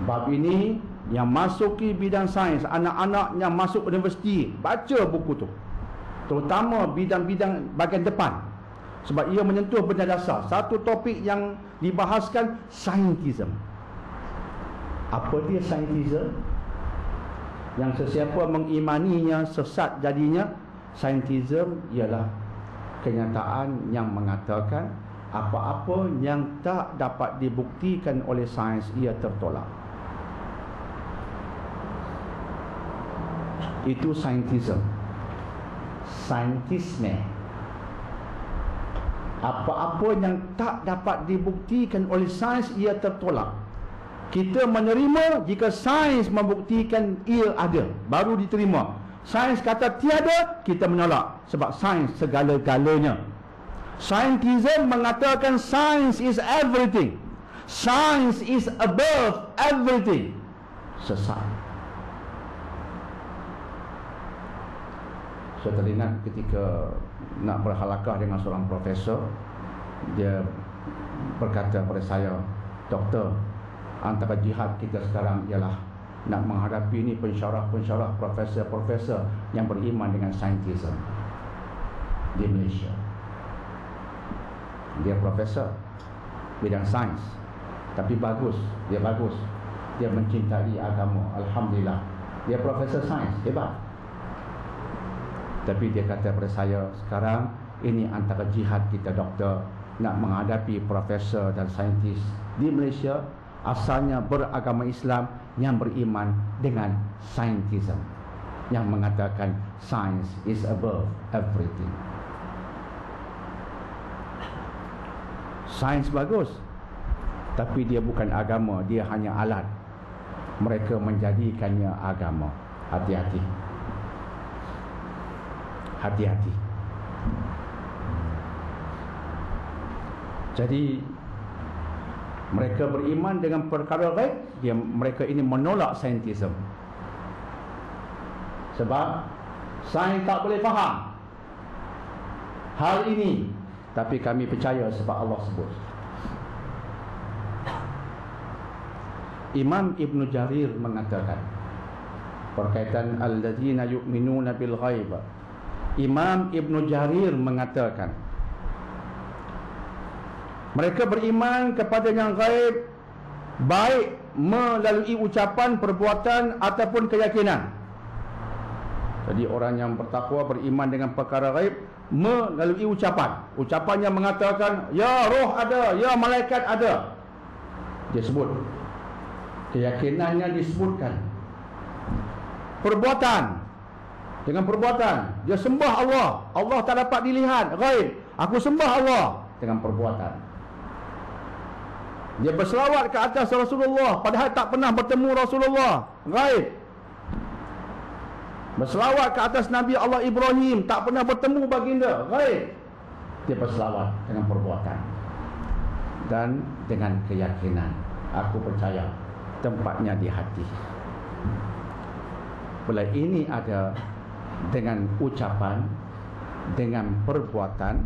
Bab ini yang masuki bidang sains, anak-anak yang masuk universiti, baca buku tu, terutama bidang-bidang bahagian depan, sebab ia menyentuh benda dasar. Satu topik yang dibahaskan, saintism. Apa dia saintism? Yang sesiapa mengimaninya sesat jadinya. Saintism ialah kenyataan yang mengatakan apa-apa yang tak dapat dibuktikan oleh sains, ia tertolak. Itu saintism. Saintisme. Apa-apa yang tak dapat dibuktikan oleh sains, ia tertolak. Kita menerima jika sains membuktikan ia ada, baru diterima. Sains kata tiada, kita menolak, sebab sains segala-galanya. Scientism mengatakan science is everything. Science is above everything. Sesat. Saya teringat ketika nak berhalakah dengan seorang profesor, dia berkata kepada saya, "Doktor, antara jihad kita sekarang ialah nak menghadapi ni pensyarah-pensyarah, profesor-profesor yang beriman dengan saintisme di Malaysia." Dia profesor bidang sains, tapi bagus, dia bagus, dia mencintai agama, alhamdulillah. Dia profesor sains, hebat. Tapi dia kata kepada saya, sekarang ini antara jihad kita, doktor, nak menghadapi profesor dan saintis di Malaysia asalnya beragama Islam yang beriman dengan saintism, yang mengatakan science is above everything. Sains bagus, tapi dia bukan agama, dia hanya alat. Mereka menjadikannya agama. Hati-hati. Hati-hati. Jadi mereka beriman dengan perkara ghaib, mereka ini menolak saintisme. Sebab sains tak boleh faham hal ini, tapi kami percaya sebab Allah sebut. Imam Ibn Jarir mengatakan berkaitan alladzina yu'minuna bil ghaib. Imam Ibn Jarir mengatakan mereka beriman kepada yang gaib, baik melalui ucapan, perbuatan ataupun keyakinan. Jadi orang yang bertakwa beriman dengan perkara gaib melalui ucapan. Ucapannya mengatakan, ya roh ada, ya malaikat ada, dia sebut. Keyakinannya disebutkan. Perbuatan, dengan perbuatan dia sembah Allah. Allah tak dapat dilihat, gaib. Aku sembah Allah dengan perbuatan. Dia berselawat ke atas Rasulullah padahal tak pernah bertemu Rasulullah, gaib. Berselawat ke atas Nabi Allah Ibrahim, tak pernah bertemu baginda, gaib. Dia berselawat dengan perbuatan dan dengan keyakinan. Aku percaya tempatnya di hati. Bila ini ada dengan ucapan, dengan perbuatan,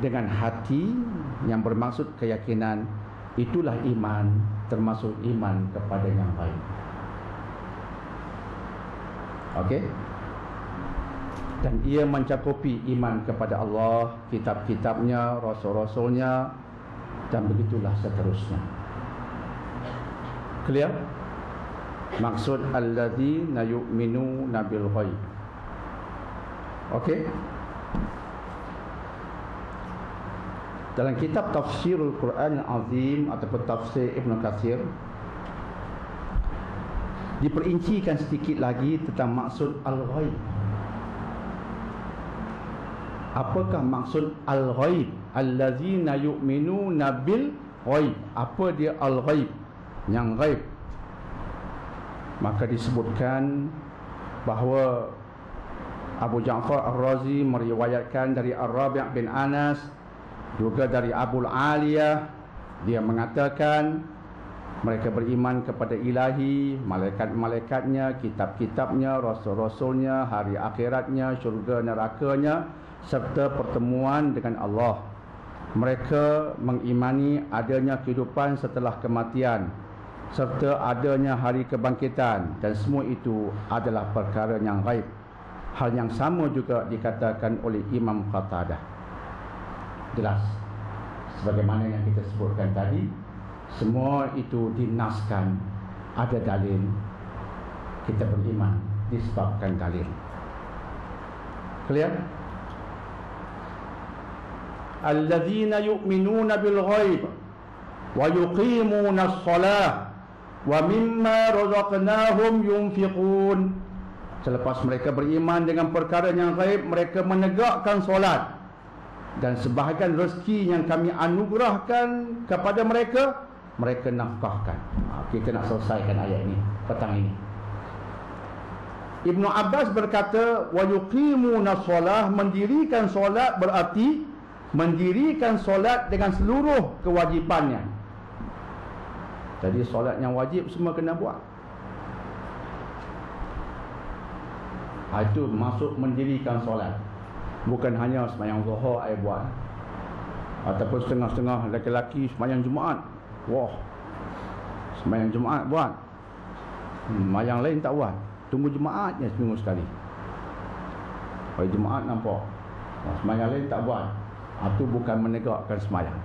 dengan hati yang bermaksud keyakinan, itulah iman, termasuk iman kepada yang baik. Okey? Dan ia mencakupi iman kepada Allah, kitab-kitabnya, rasul-rasulnya, dan begitulah seterusnya. Clear? Maksud alladzina yu'minuna bil ghaib. Okey? Dalam kitab Tafsirul Quran Azim ataupun Tafsir Ibn Katsir diperincikan sedikit lagi tentang maksud al-ghaib. Apakah maksud al-ghaib? Allazina yu'minuna bil ghaib. Apa dia al-ghaib? Yang ghaib. Maka disebutkan bahawa Abu Ja'far Ar-Razi meriwayatkan dari Ar-Rabi' bin Anas, juga dari Abul Aliyah, dia mengatakan mereka beriman kepada ilahi, malaikat-malaikatnya, kitab-kitabnya, rasul-rasulnya, hari akhiratnya, syurga nerakanya, serta pertemuan dengan Allah. Mereka mengimani adanya kehidupan setelah kematian, serta adanya hari kebangkitan, dan semua itu adalah perkara yang gaib. Hal yang sama juga dikatakan oleh Imam Qatadah. Jelas, sebagaimana yang kita sebutkan tadi, semua itu dinaskan, ada dalil, kita beriman disebabkan dalil. Clear? Alladzina yu'minuna bil ghaib wa yuqimuna as-salah wa mimma razaqnahum yunfiqun. Selepas mereka beriman dengan perkara yang gaib, mereka menegakkan solat dan sebahagian rezeki yang kami anugerahkan kepada mereka, mereka nafkahkan. Kita nak selesaikan ayat ini petang ini. Ibnu Abbas berkata, wa yuqimuna shalah, mendirikan solat berarti mendirikan solat dengan seluruh kewajipannya. Jadi solat yang wajib semua kena buat. Itu masuk mendirikan solat. Bukan hanya sembahyang zuhur ai buat, ataupun setengah-setengah lelaki sembahyang Jumaat. Wah, sembahyang Jumaat buat, sembahyang lain tak buat. Tunggu Jumaatnya seminggu sekali. Hari Jumaat nampak, sembahyang lain tak buat. Itu bukan menegakkan sembahyang.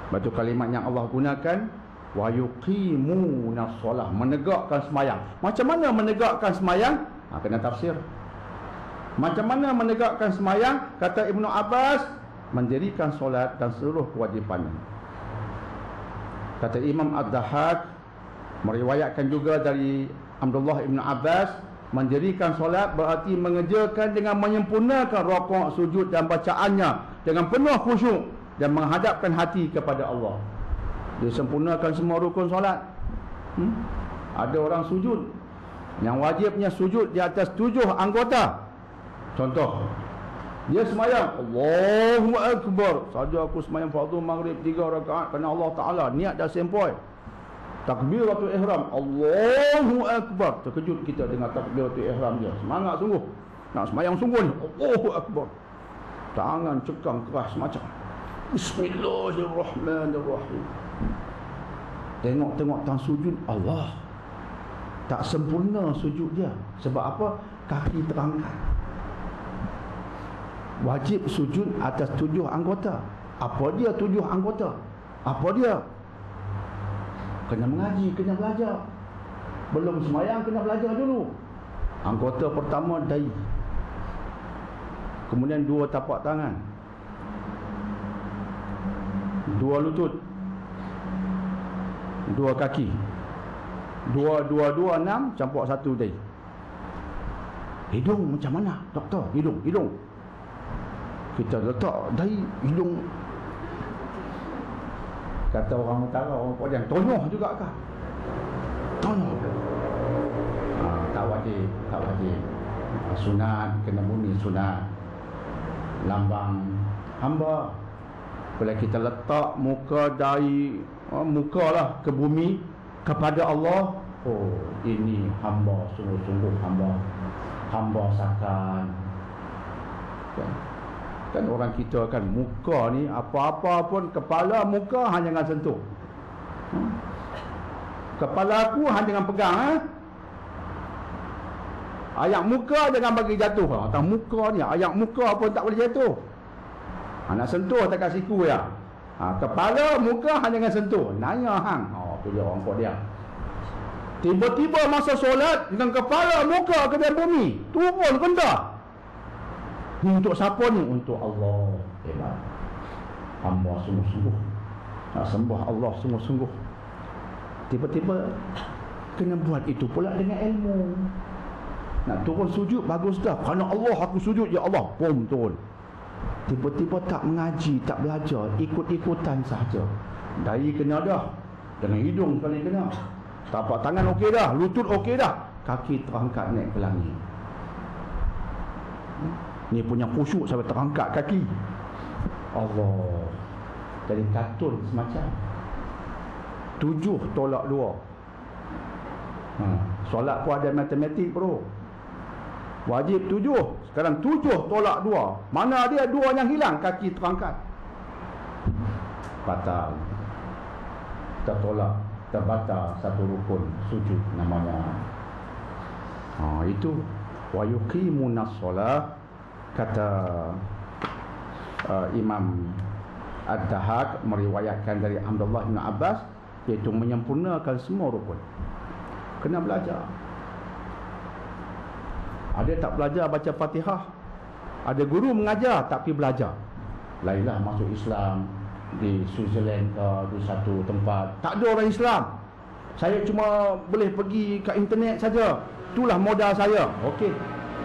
Batu kalimat yang Allah gunakan, wa yuqimuna shalah, menegakkan sembahyang. Macam mana menegakkan sembahyang? Kena tafsir. Macam mana menegakkan sembahyang? Kata Ibnu Abbas, mendirikan solat dan seluruh kewajipannya. Kata Imam Ad-Dahhak, meriwayatkan juga dari Abdullah Ibn Abbas, mendirikan solat berarti mengerjakan dengan menyempurnakan rukuk, sujud dan bacaannya dengan penuh khusyuk dan menghadapkan hati kepada Allah. Dia sempurnakan semua rukun solat. Ada orang sujud yang wajibnya sujud di atas 7 anggota. Contoh, dia semayang Allahu Akbar, saja aku semayang fardu maghrib 3 rakaat kerana Allah Ta'ala, niat dah sempoi. Takbiratul ihram, Allahu Akbar, terkejut kita dengan takbiratul ihram dia. Semangat sungguh, nak semayang sungguh ni, Allahu Akbar, tangan cekang keras macam Bismillahirrahmanirrahim. Tengok tang sujud, Allah tak sempurna sujud dia. Sebab apa? Kaki terangkat. Wajib sujud atas 7 anggota. Apa dia 7 anggota? Apa dia? Kena mengaji, kena belajar. Belum semayang, kena belajar dulu. Anggota pertama, dahi. Kemudian 2 tapak tangan, 2 lutut, 2 kaki, 2, 6 campur 1 dahi. Hidung macam mana, doktor? Hidung kita letak dahi, hidung. Kata orang utara, orang Padang, tonyoh juga kah? Tonyoh. Tak wajib. Sunat, kena bunyi sunat. Lambang hamba. Bila kita letak muka dahi, muka lah ke bumi kepada Allah, oh ini hamba, sungguh-sungguh hamba sakan. Kan orang kita kan muka ni apa-apa pun, kepala muka hanya dengan sentuh. Kepala aku hanya dengan pegang. Ayak muka jangan bagi jatuh. Atas muka ni ayak muka pun tak boleh jatuh. Nak sentuh tak kat siku ya. Kepala muka hanya dengan sentuh. Naya hang. Tu dia orang kau dia. Tiba-tiba masa solat dengan kepala muka ke dalam bumi, turun rendah. Ni untuk siapa ni? Untuk Allah. Hebat. Hamba sungguh-sungguh nak sembah Allah sungguh-sungguh. Tiba-tiba kena buat itu pula dengan ilmu. Nak turun sujud, bagus dah. Kerana Allah aku sujud, ya Allah, pom turun. Tiba-tiba tak mengaji, tak belajar, ikut-ikutan sahaja. Dahi kena dah, dengan hidung sekali kena. Tapak tangan okey dah, lutut okey dah, kaki terangkat naik ke langit. Ni punya khusyuk sampai terangkat kaki. Allah. Jadi katun semacam 7 tolak 2. Solat pun ada matematik bro. Wajib 7, sekarang 7 tolak 2. Mana dia 2 yang hilang? Kaki terangkat. Batal. Tertolak, terbatal satu rukun sujud namanya. Itu wa yuqimunas shalah. Kata Imam Ad-Dahhak meriwayatkan dari Abdullah bin Abbas, iaitu menyempurnakan semua rukun. Kena belajar. Ada tak belajar baca Fatihah, ada guru mengajar tapi belajar. Lainlah masuk Islam di Switzerland ke di satu tempat, tak ada orang Islam, saya cuma boleh pergi ke internet saja, itulah modal saya. Okey,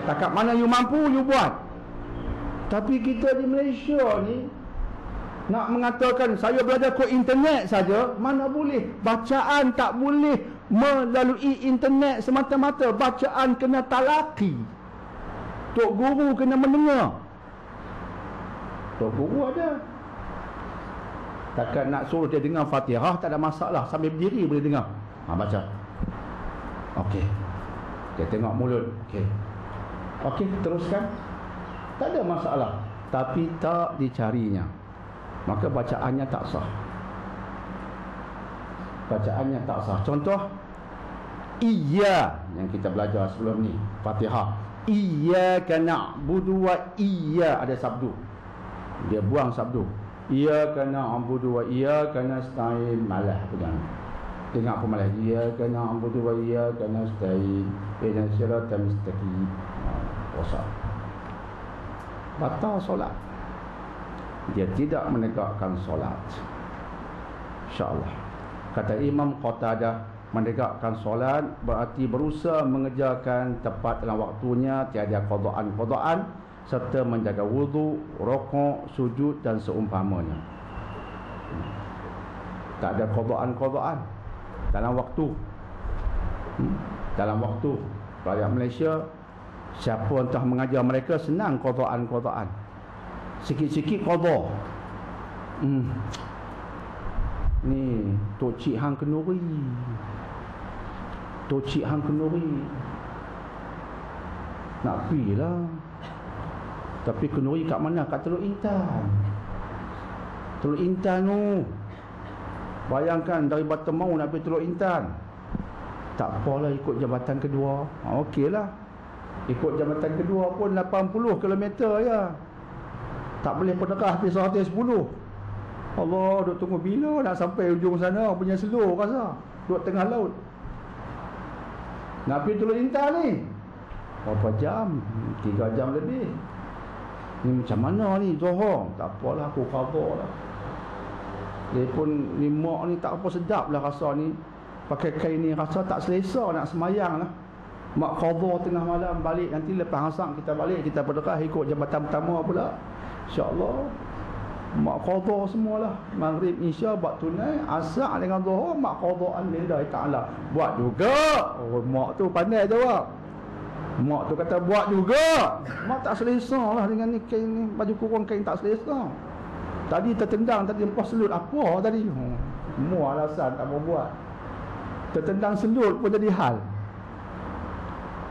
takat mana you mampu you buat. Tapi kita di Malaysia ni nak mengatakan saya belajar ke internet saja, mana boleh. Bacaan tak boleh melalui internet semata-mata. Bacaan kena talaki. Tok guru kena mendengar. Tok guru ada. Takkan nak suruh dia dengar Fatihah, tak ada masalah. Sambil berdiri boleh dengar. Baca. Okey. Dia tengok mulut. Okey, teruskan. Tak ada masalah. Tapi tak dicarinya, maka bacaannya tak sah. Bacaannya tak sah. Contoh, iya yang kita belajar sebelum ni, Fatihah. Iyyaka na'budu wa iya, ada sabdu. Dia buang sabdu. Iyyaka na'budu wa iyyaka nasta'in, malah pegang. Dengar apa malah? Iyyaka na'budu wa iyyaka nasta'in ihdinas siratal mustaqim. Rosak. Batal solat. Dia tidak menegakkan solat. InsyaAllah. Kata Imam Qatadah, menegakkan solat berarti berusaha mengerjakan tepat dalam waktunya, tiada qadaan serta menjaga wudu, rukuk, sujud dan seumpamanya. Tak ada qadaan dalam waktu. Dalam waktu. Rakyat Malaysia, siapa entah mengajar mereka, senang qadaan. Sikit-sikit qada. Ni Tok Cik Hang Kenuri. Tok Cik Hang Kenuri nak pergi lah. Tapi Kenuri kat mana? Kat Teluk Intan. Teluk Intan tu, bayangkan dari Batamau nak pergi Teluk Intan. Tak apalah, ikut jabatan kedua. Okey lah. Ikut jabatan kedua pun 80 km ya. Tak boleh pedekah pergi 110. Allah, duk tunggu bila nak sampai ujung sana punya slow rasa. Duk tengah laut. Nak pergi Teluk Intan ni berapa jam? 3 jam lebih. Ni macam mana ni Johor? Tak apalah, aku cover lah. Dia pun ni mak ni tak apa sedap lah rasa ni. Pakai kain ni rasa tak selesa nak semayang lah. Mak cover tengah malam balik. Nanti lepas asar kita balik, kita pedekah ikut jabatan pertama pula. InsyaAllah. Mak qadha semualah. Maghrib Isya buat tunai, asar dengan Zuhur mak qadhaan lillahi ta'ala. Buat juga. Oh, mak tu pandai jawab. Mak tu kata buat juga. Mak tak selesa lah dengan ni kain ni, baju kurung kain tak selesa. Tadi tertendang, tadi empah selut apa tadi. Semua alasan tak mau buat. Tertendang selut pun jadi hal.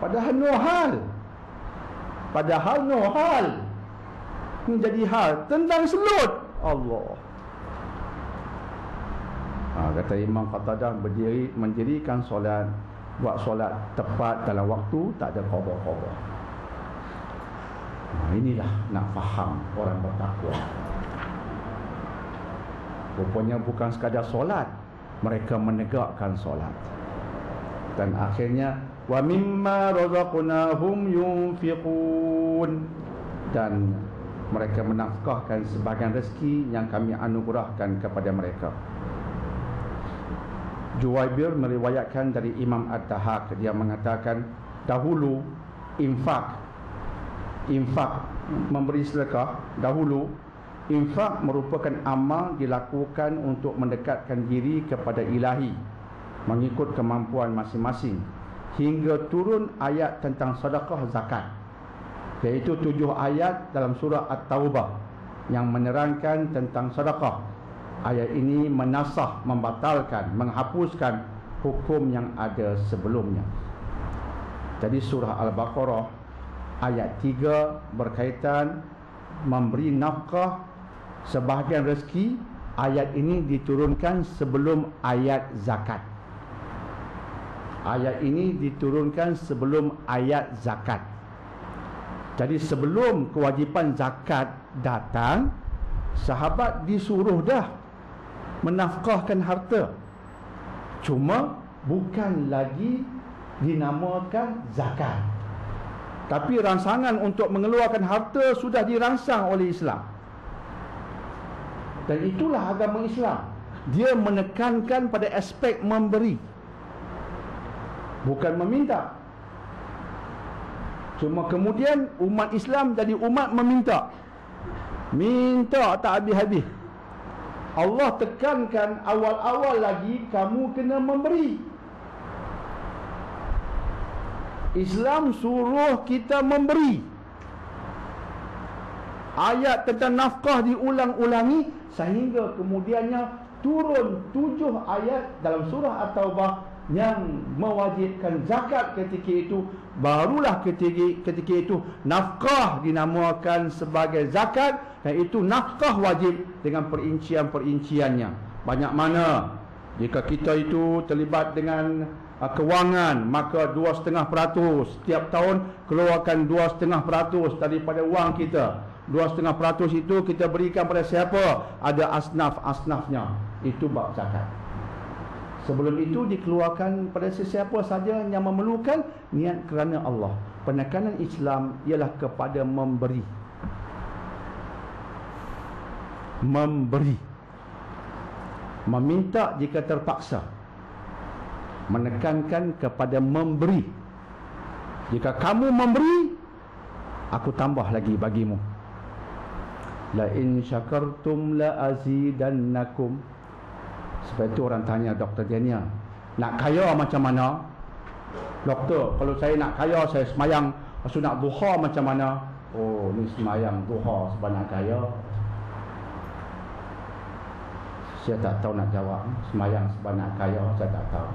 Padahal no hal. Padahal no hal. Ini jadi hal. Tendang selut. Allah. Kata Imam Qatadah, mendirikan solat, buat solat tepat dalam waktu, tak ada qada. Inilah nak faham orang bertakwa. Rupanya bukan sekadar solat, mereka menegakkan solat. Dan akhirnya wa mimma razaqnahum yunfiqun, dan mereka menafkahkan sebahagian rezeki yang kami anugerahkan kepada mereka. Juwaybir meriwayatkan dari Imam At-Tahaq, dia mengatakan dahulu infak memberi sedekah, dahulu infak merupakan amal dilakukan untuk mendekatkan diri kepada Ilahi mengikut kemampuan masing-masing, hingga turun ayat tentang sedekah zakat, iaitu 7 ayat dalam surah At-Taubah yang menerangkan tentang sedekah. Ayat ini menasah, membatalkan, menghapuskan hukum yang ada sebelumnya. Jadi surah Al-Baqarah ayat 3 berkaitan memberi nafkah sebahagian rezeki. Ayat ini diturunkan sebelum ayat zakat. Ayat ini diturunkan sebelum ayat zakat. Jadi sebelum kewajipan zakat datang, sahabat disuruh dah menafkahkan harta. Cuma bukan lagi dinamakan zakat, tapi rangsangan untuk mengeluarkan harta sudah dirangsang oleh Islam. Dan itulah agama Islam. Dia menekankan pada aspek memberi, bukan meminta. Cuma kemudian umat Islam jadi umat meminta. Minta tak habis-habis. Allah tekankan awal-awal lagi kamu kena memberi. Islam suruh kita memberi. Ayat tentang nafkah diulang-ulangi sehingga kemudiannya turun 7 ayat dalam surah At-Taubah yang mewajibkan zakat ketika itu. Barulah ketika itu nafkah dinamakan sebagai zakat, dan itu nafkah wajib dengan perincian-perinciannya. Banyak mana jika kita itu terlibat dengan kewangan, maka 2,5% setiap tahun keluarkan 2,5% daripada wang kita. 2,5% itu kita berikan pada siapa? Ada asnaf-asnafnya. Itu bab zakat. Sebelum itu dikeluarkan pada sesiapa saja yang memerlukan, niat kerana Allah. Penekanan Islam ialah kepada memberi. Memberi. Meminta jika terpaksa. Menekankan kepada memberi. Jika kamu memberi, aku tambah lagi bagimu. La in syakartum la azidannakum. Sebab itu orang tanya Dr. Daniel, nak kaya macam mana? Doktor, kalau saya nak kaya, saya semayang sunat duha macam mana? Oh, ni semayang duha sebab nak kaya. Saya tak tahu nak jawab. Semayang sebab nak kaya, saya tak tahu.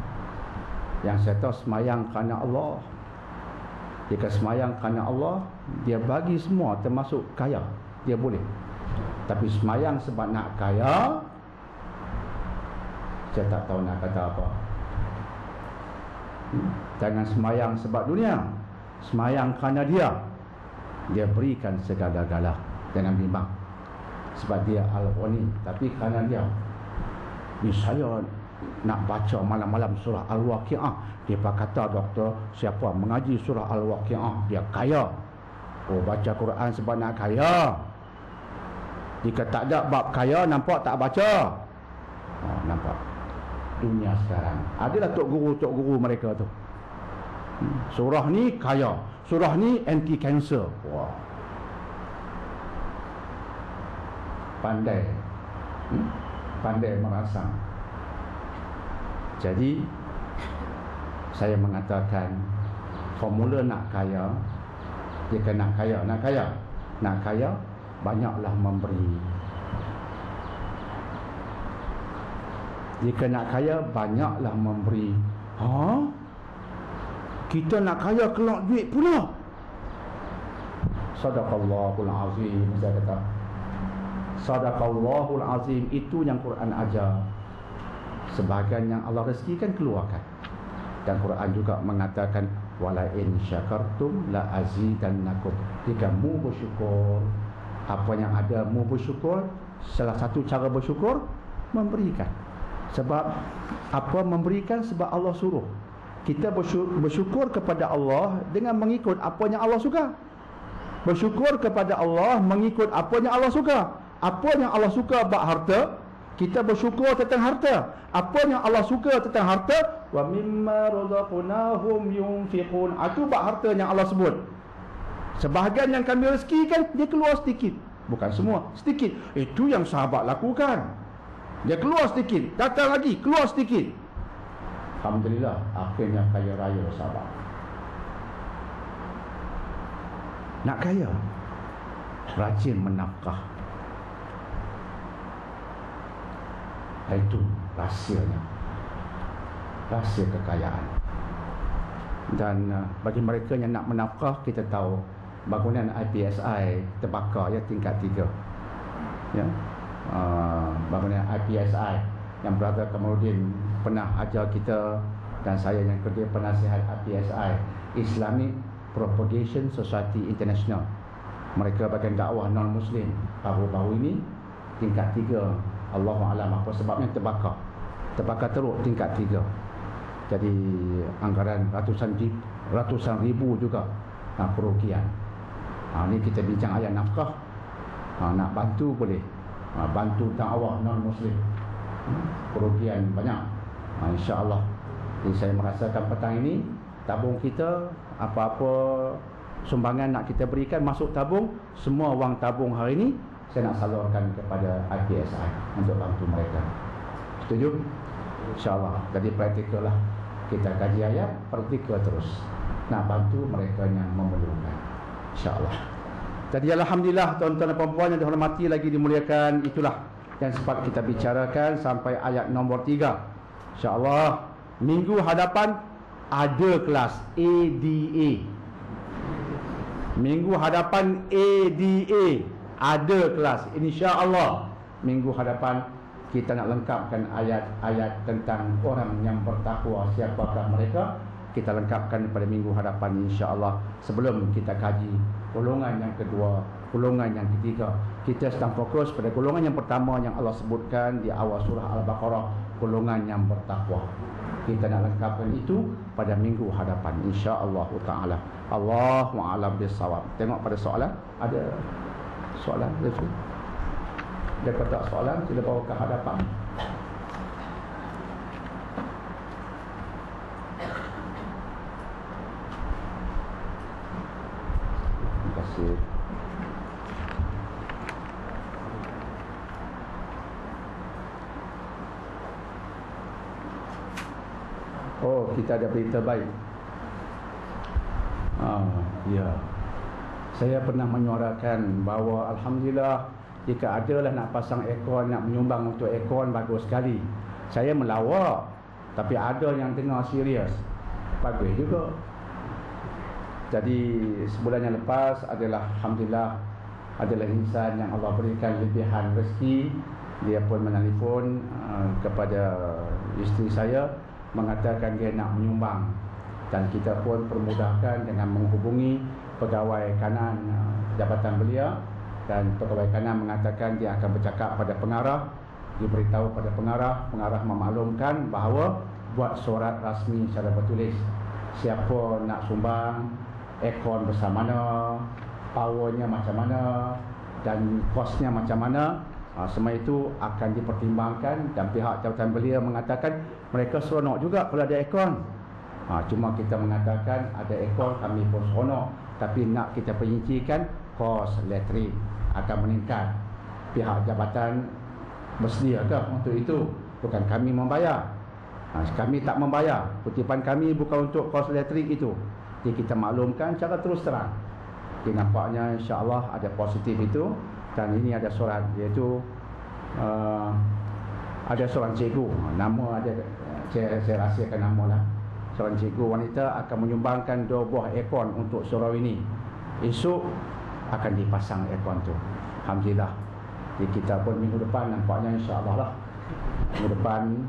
Yang saya tahu semayang kerana Allah. Jika semayang kerana Allah, dia bagi semua termasuk kaya, dia boleh. Tapi semayang sebab nak kaya, saya tak tahu nak kata apa. Jangan semayang sebab dunia. Semayang kerana dia. Dia berikan segala-gala. Jangan bimbang. Sebab dia Al-Ghani. Tapi kerana dia. Ni saya nak baca malam-malam surah Al-Waqi'ah. Dia kata, doktor, siapa mengaji surah Al-Waqi'ah, dia kaya. Oh, baca Quran sebab nak kaya. Jika tak ada bab kaya, nampak tak baca. Oh, nampak. Dunia sekarang adalah tok guru mereka tu. Surah ni kaya, surah ni anti cancer. Wah, pandai, pandai merangsang. Jadi saya mengatakan formula nak kaya, jika nak kaya banyaklah memberi. Jika nak kaya, banyaklah memberi. Kita nak kaya keluar duit pula. Sadaqallahul azim. Saya kata Sadaqallahul azim. Itu yang Quran ajar. Sebahagian yang Allah rezekikan, keluarkan. Dan Quran juga mengatakan wala in syakartum la azidannakum. Jika mu bersyukur, apa yang ada mu bersyukur, salah satu cara bersyukur memberikan. Sebab apa memberikan? Sebab Allah suruh. Kita bersyukur kepada Allah dengan mengikut apa yang Allah suka. Bersyukur kepada Allah mengikut apa yang Allah suka. Apa yang Allah suka bab harta, kita bersyukur tentang harta. Apa yang Allah suka tentang harta, wa mimma razaqnahum yunfiqun. Itu bab harta yang Allah sebut. Sebahagian yang kami rezekikan, dia keluar sedikit. Bukan semua, sedikit. Itu yang sahabat lakukan. Dia keluar sedikit, datang lagi, keluar sedikit. Alhamdulillah, akhirnya kaya raya sahabat. Nak kaya, rajin menafkah. Itu rahsianya, rahsia kekayaan. Dan bagi mereka yang nak menafkah, kita tahu bangunan IPSI terbakar ya, tingkat 3 ya. Bangunan IPSI yang Brother Kamarudin pernah ajar kita, dan saya yang kerja penasihat IPSI, Islamic Propagation Society International. Mereka bagian dakwah non-Muslim. Baru-baru ini tingkat 3, Allahu'alam apa sebabnya terbakar teruk tingkat 3. Jadi anggaran ratusan ribu juga kerugian. Ni kita bincang ayat nafkah. Nak bantu boleh, bantu dakwah non-Muslim, kerugian banyak. InsyaAllah. Jadi saya merasakan petang ini tabung kita apa-apa sumbangan nak kita berikan masuk tabung, semua wang tabung hari ini saya nak salurkan kepada IPSI untuk bantu mereka. Setuju? InsyaAllah. Jadi praktikal lah. Kita kaji ayat, praktikal terus. Nak bantu mereka yang memerlukan. InsyaAllah. Jadi alhamdulillah tuan-tuan dan puan-puan yang dihormati lagi dimuliakan, itulah yang sempat kita bicarakan sampai ayat nombor 3. InsyaAllah minggu hadapan ada kelas ADA. Minggu hadapan ADA ada kelas, insya-Allah. Minggu hadapan kita nak lengkapkan ayat-ayat tentang orang yang bertakwa, siapakah mereka. Kita lengkapkan pada minggu hadapan insya-Allah, sebelum kita kaji golongan yang kedua, golongan yang ketiga. Kita sedang fokus pada golongan yang pertama yang Allah sebutkan di awal surah Al-Baqarah, golongan yang bertakwa. Kita nak lengkapkan itu pada minggu hadapan insya-Allah taala. Allahu a'lam bissawab. Tengok pada soalan, ada soalan lagi? Dia kata soalan, sila bawa ke hadapan. Terima kasih. Oh, kita ada berita baik. Ya. Saya pernah menyuarakan bahawa alhamdulillah, jika adalah nak pasang aircon, nak menyumbang untuk aircon, bagus sekali. Saya melawak, tapi ada yang tengah serius, bagus juga. Jadi sebulan yang lepas adalah alhamdulillah, adalah insan yang Allah berikan lebihan rezeki. Dia pun menelefon kepada isteri saya, mengatakan dia nak menyumbang, dan kita pun permudahkan dengan menghubungi pegawai kanan jabatan beliau, dan pegawai kanan mengatakan dia akan bercakap pada pengarah. Diberitahu pada pengarah, pengarah memaklumkan bahawa buat surat rasmi secara bertulis, siapa nak sumbang, aircon besar mana, powernya macam mana, dan kosnya macam mana. Semua itu akan dipertimbangkan, dan pihak jabatan belia mengatakan mereka seronok juga kalau ada aircon. Cuma kita mengatakan ada aircon, kami pun seronok, tapi nak kita perincikan kos elektrik akan meningkat. Pihak jabatan bersedia ke untuk itu? Bukan kami membayar. Kami tak membayar. Kutipan kami bukan untuk kos elektrik itu. Jadi kita maklumkan secara terus terang. Jadi nampaknya insya-Allah ada positif itu. Dan ini ada surat, iaitu ada seorang cikgu, nama ada, saya rahsiakan nama lah. Seorang cikgu wanita akan menyumbangkan 2 buah aircon untuk surau ini. Esok akan dipasang aircon tu. Alhamdulillah. Jadi kita pun minggu depan nampaknya insya-Allah lah. Minggu depan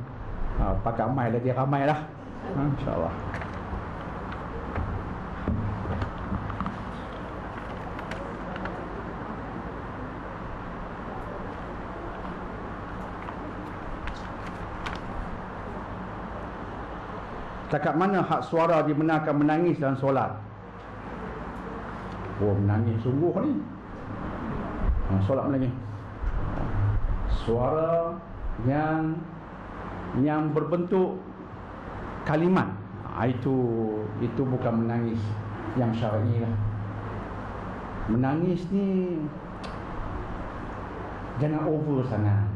pakai mai lagi ramai lah. Insya-Allah. Setakat mana hak suara dibenarkan menangis dalam solat? Oh, menangis sungguh ni. Solat menangis. Suara yang berbentuk kalimat, itu bukan menangis yang syar'i lah. Menangis ni jangan over sangat.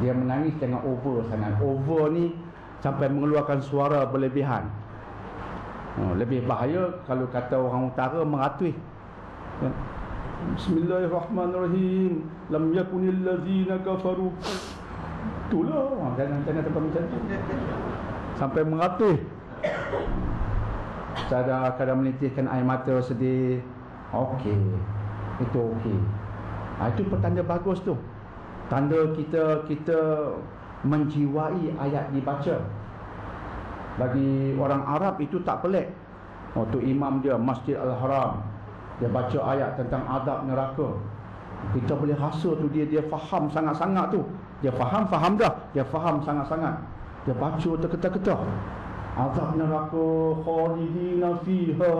Dia menangis jangan over sangat. Over ni sampai mengeluarkan suara berlebihan. Lebih bahaya kalau kata orang utara meratus. Bismillahirrahmanirrahim. Lam yakunil ladzina kafaru. Itulah. Jangan tempat macam tu. Sampai meratus. Saya kadang menitikkan air mata sedih. Okey. Itu okey. Itu petanda bagus tu. Tanda kita menjiwai ayat dibaca. Bagi orang Arab itu tak pelik. Tu imam dia Masjid Al-Haram, dia baca ayat tentang azab neraka. Kita boleh rasa tu dia faham sangat-sangat tu. Dia faham dah. Dia faham sangat-sangat. Dia baca terketa-keta. Azab neraka khalidina fiha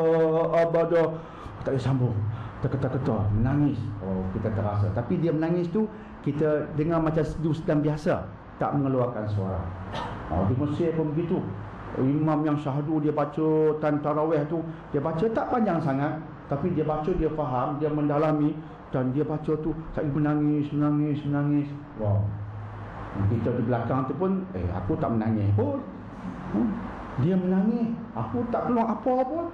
abada. Tak boleh sambung. Terketa-keta, menangis. Kita terasa. Tapi dia menangis tu kita dengar macam sedu sedang biasa, tak mengeluarkan suara. Di Mesir pun begitu. Imam yang syahdu dia baca tan tarawih tu, dia baca tak panjang sangat, tapi dia baca, dia faham, dia mendalami, dan dia baca tu tak menangis. Wow. Kita di belakang tu pun aku tak menangis pun. Dia menangis, aku tak keluar apa pun.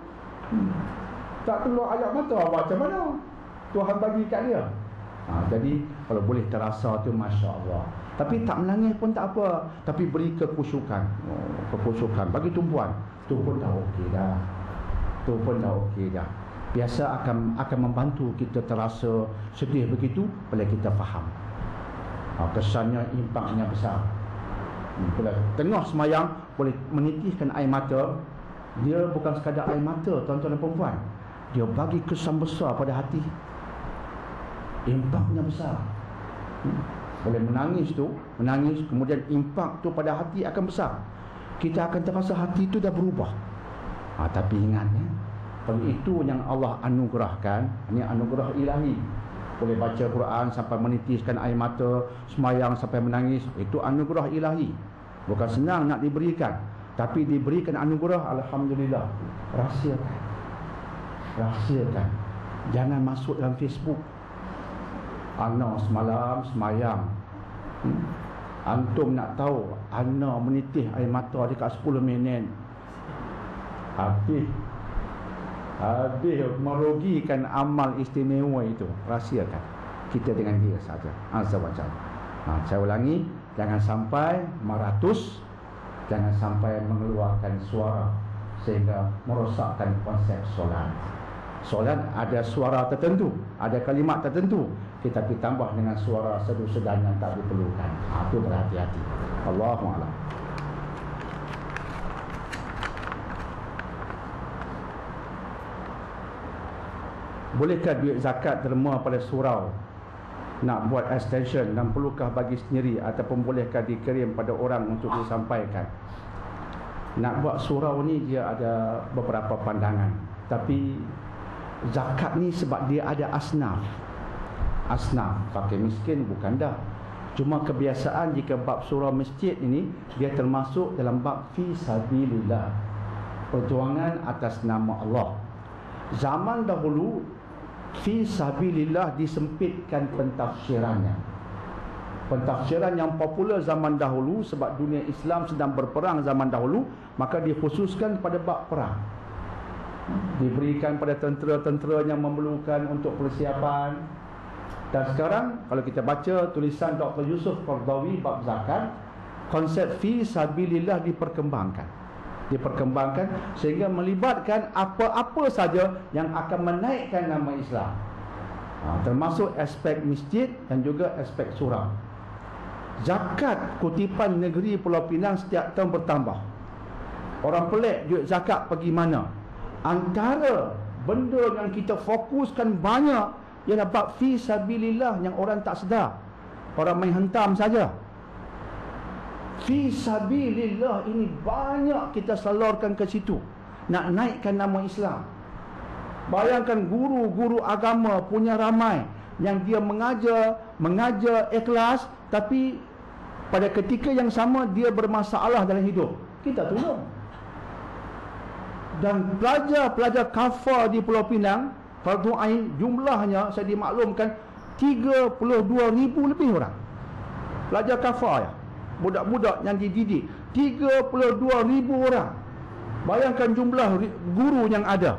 Tak keluar ayat mata, macam mana Tuhan bagi kat dia. Jadi kalau boleh terasa tu Masya Allah. Tapi tak menangis pun tak apa, tapi beri kekhusyukan. Kekhusyukan bagi tumpuan, tu pun dah okey dah. Tu pun dah okey dah. Biasa akan membantu kita terasa sedih begitu bila kita faham. Kesannya, impaknya besar. Bila tengah semayang boleh menitiskan air mata, dia bukan sekadar air mata, tuan-tuan dan puan-puan, dia bagi kesan besar pada hati. Impaknya besar. Boleh menangis, kemudian impak tu pada hati akan besar. Kita akan terasa hati tu dah berubah. Tapi ingat ya, kalau itu yang Allah anugerahkan, ini anugerah ilahi. Boleh baca Quran sampai menitiskan air mata, semayang sampai menangis, itu anugerah ilahi. Bukan senang nak diberikan, tapi diberikan anugerah, alhamdulillah. Rahsiakan. Jangan masuk dalam Facebook. Ana semalam semayang, antum nak tahu, ana menitih air mata dekat 10 minit. Habis merugikan amal istimewa itu. Rahsiakan kita dengan dia saja, azza wa jalla. Saya ulangi, jangan sampai meratus, jangan sampai mengeluarkan suara sehingga merosakkan konsep solat. Solat ada suara tertentu, ada kalimat tertentu, tetapi tambah dengan suara sedu-sedan yang tak diperlukan. Itu berhati-hati. Allahu a'lam. Bolehkah duit zakat derma pada surau nak buat extension, dan perlukah bagi sendiri ataupun bolehkah dikirim pada orang untuk disampaikan? Nak buat surau ni dia ada beberapa pandangan, tapi zakat ni sebab dia ada asnaf, fakir miskin bukan dah. Cuma kebiasaan jika bab surau masjid ini, dia termasuk dalam bab fi sabilillah, perjuangan atas nama Allah. Zaman dahulu fi sabilillah disempitkan pentafsirannya. Pentafsiran yang popular zaman dahulu, sebab dunia Islam sedang berperang zaman dahulu, maka dikhususkan pada bab perang. Diberikan pada tentera-tentera yang memerlukan untuk persiapan. Dan sekarang kalau kita baca tulisan Dr. Yusuf Qardawi bab zakat, konsep fi sabilillah diperkembangkan sehingga melibatkan apa-apa saja yang akan menaikkan nama Islam, termasuk aspek masjid dan juga aspek surau. Zakat kutipan negeri Pulau Pinang setiap tahun bertambah. Orang pelik duit zakat pergi mana? Antara benda yang kita fokuskan banyak ialah bab fi sabilillah yang orang tak sedar. Orang main hentam saja. Fi sabilillah ini banyak kita salurkan ke situ, nak naikkan nama Islam. Bayangkan guru-guru agama punya ramai yang dia mengajar ikhlas, tapi pada ketika yang sama dia bermasalah dalam hidup, kita tolong. Dan pelajar-pelajar kafar di Pulau Pinang, fardu ain, jumlahnya saya dimaklumkan 32,000 lebih orang. Pelajar kafar ya, budak-budak yang dididik 32,000 orang. Bayangkan jumlah guru yang ada,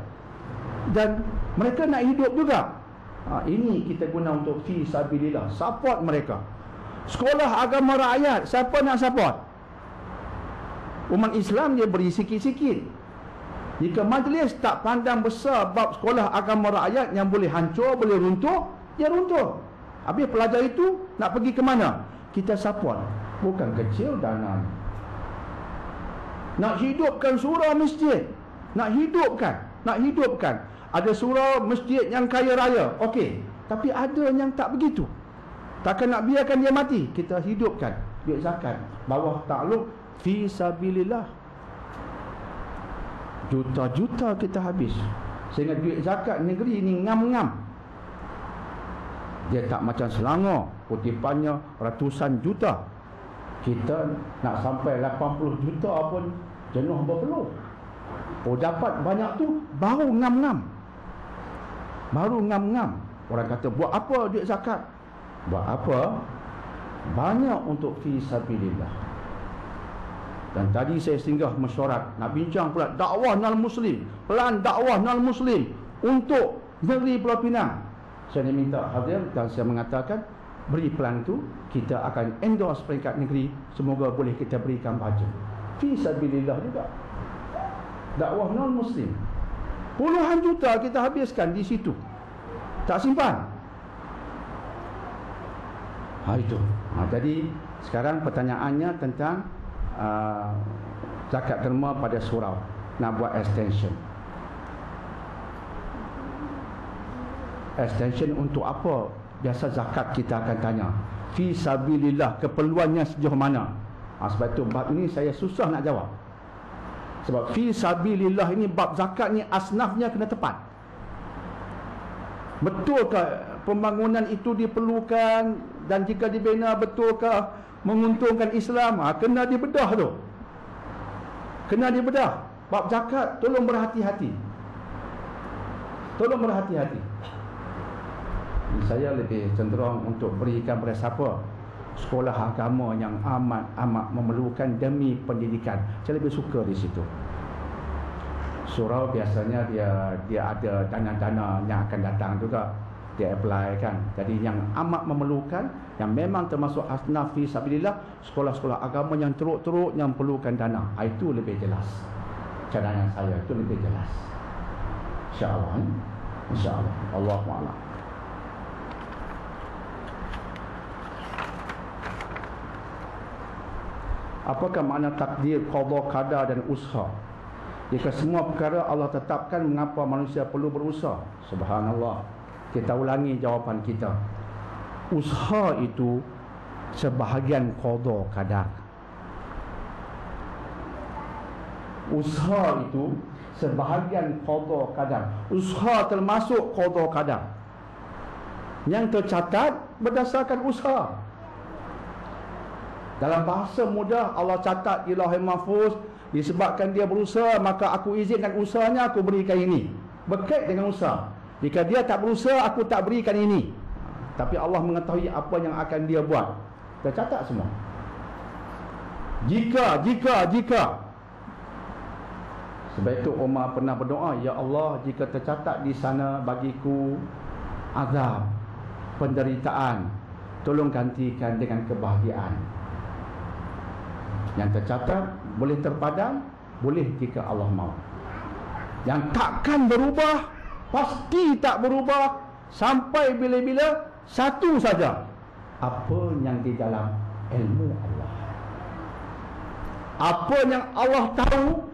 dan mereka nak hidup juga. Ini kita guna untuk fi sabilillah, support mereka. Sekolah agama rakyat, siapa nak support? Umat Islam dia beri sikit-sikit. Jika majlis tak pandang besar bab sekolah agama rakyat yang boleh hancur, boleh runtuh, dia runtuh. Habis pelajar itu nak pergi ke mana? Kita support. Bukan kecil dana. Nak hidupkan surau masjid, nak hidupkan. Ada surau masjid yang kaya raya, okey. Tapi ada yang tak begitu. Takkan nak biarkan dia mati. Kita hidupkan duit zakat bawah takluk fi sabilillah. Juta-juta kita habis, sehingga duit zakat negeri ini ngam-ngam. Dia tak macam Selangor, kutipannya ratusan juta. Kita nak sampai 80 juta pun jenuh berpeluh. Oh, dapat banyak tu baru ngam-ngam. Orang kata, buat apa duit zakat? Buat apa? Banyak untuk fi sabilillah. Dan tadi saya singgah mesyuarat, nak bincang pula dakwah non-muslim, pelan dakwah non-muslim untuk negeri Pulau Pinang. Saya minta hadir dan saya mengatakan, beri pelan tu, kita akan endorse peringkat negeri, semoga boleh kita berikan baja. Fi sabilillah juga. Dakwah non-muslim. Puluhan juta kita habiskan di situ. Tak simpan. Itu. Jadi sekarang pertanyaannya tentang zakat derma pada surau. Nak buat extension. Extension untuk apa? Biasa zakat kita akan tanya. Fi sabilillah, keperluannya sejauh mana? Sebab itu bab ini saya susah nak jawab. Sebab fi sabilillah ini, bab zakat ni asnafnya kena tepat. Betulkah pembangunan itu diperlukan, dan jika dibina betulkah menguntungkan Islam? Kena dibedah tu. Kena dibedah. Bab zakat tolong berhati-hati. Tolong berhati-hati. Saya lebih cenderung untuk berikan pada siapa sekolah agama yang amat memerlukan demi pendidikan. Saya lebih suka di situ. Surau biasanya dia ada dana-dana yang akan datang juga, dia apply kan. Jadi yang amat memerlukan, yang memang termasuk asnaf fi sabilillah, sekolah-sekolah agama yang teruk-teruk yang perlukan dana, itu lebih jelas. Cadangan saya itu lebih jelas. InsyaAllah. InsyaAllah. Allahu'alam. Apakah makna takdir, qada, qadar dan usaha? Jika semua perkara Allah tetapkan, mengapa manusia perlu berusaha? Subhanallah. Kita ulangi jawapan kita. Usaha itu sebahagian qada, qadar. Usaha itu sebahagian qada, qadar. Usaha termasuk qada, qadar. Yang tercatat berdasarkan usaha. Dalam bahasa mudah, Allah catat di Lauhul Mahfuz, disebabkan dia berusaha, maka aku izinkan usahanya, aku berikan ini. Berkait dengan usaha. Jika dia tak berusaha, aku tak berikan ini. Tapi Allah mengetahui apa yang akan dia buat. Dia catat semua. Jika. Sebab itu Umar pernah berdoa, ya Allah, jika tercatat di sana bagiku azab, penderitaan, tolong gantikan dengan kebahagiaan. Yang tercatat boleh terpadam, boleh jika Allah mahu. Yang takkan berubah, pasti tak berubah sampai bila-bila, satu saja, apa yang di dalam ilmu Allah. Apa yang Allah tahu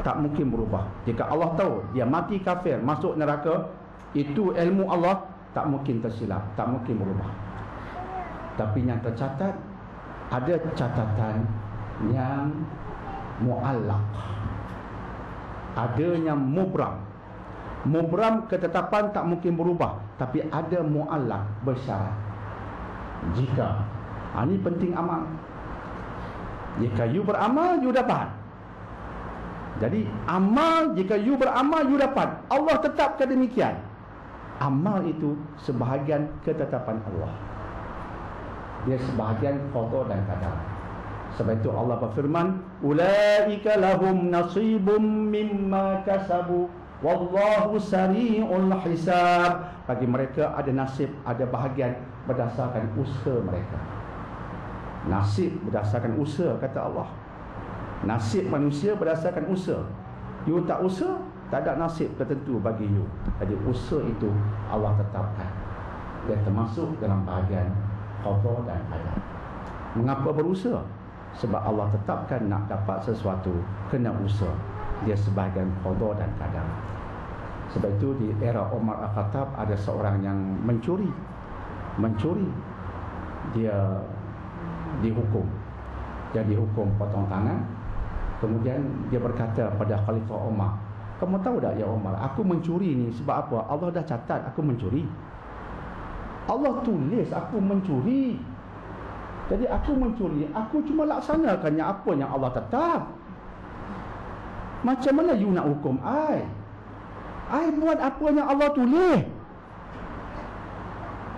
tak mungkin berubah. Jika Allah tahu dia mati kafir, masuk neraka, itu ilmu Allah, tak mungkin tersilap, tak mungkin berubah. Tapi yang tercatat, ada catatan yang mu'allaq, ada yang mubram. Mubram, ketetapan tak mungkin berubah, tapi ada mu'allaq, bersyarat. Jika ini penting amal. Jika you beramal, you dapat. Jadi amal, jika you beramal, you dapat. Allah tetapkan demikian. Amal itu sebahagian ketetapan Allah. Dia sebahagian qada dan qadar. Sebab itu Allah berfirman, ulaika lahum nasibum mimma kasabu wallahu sari'ul hisab. Bagi mereka ada nasib, ada bahagian berdasarkan usaha mereka. Nasib berdasarkan usaha, kata Allah. Nasib manusia berdasarkan usaha. You tak usaha, tak ada nasib tertentu bagi you. Jadi usaha itu Allah tetapkan. Dia termasuk dalam bahagian qada dan qadar. Mengapa berusaha? Sebab Allah tetapkan nak dapat sesuatu, kena usaha. Dia sebahagian qada dan qadar. Sebab itu di era Umar Al-Khattab ada seorang yang mencuri. Dia dihukum. Dia dihukum potong tangan. Kemudian dia berkata pada Khalifah Umar, kamu tahu tak ya Umar, aku mencuri ni sebab apa? Allah dah catat aku mencuri. Allah tulis aku mencuri. Jadi aku mencuri, aku cuma laksanakannya apa yang Allah tetap. Macam mana you nak hukum I? I buat apa yang Allah tulis.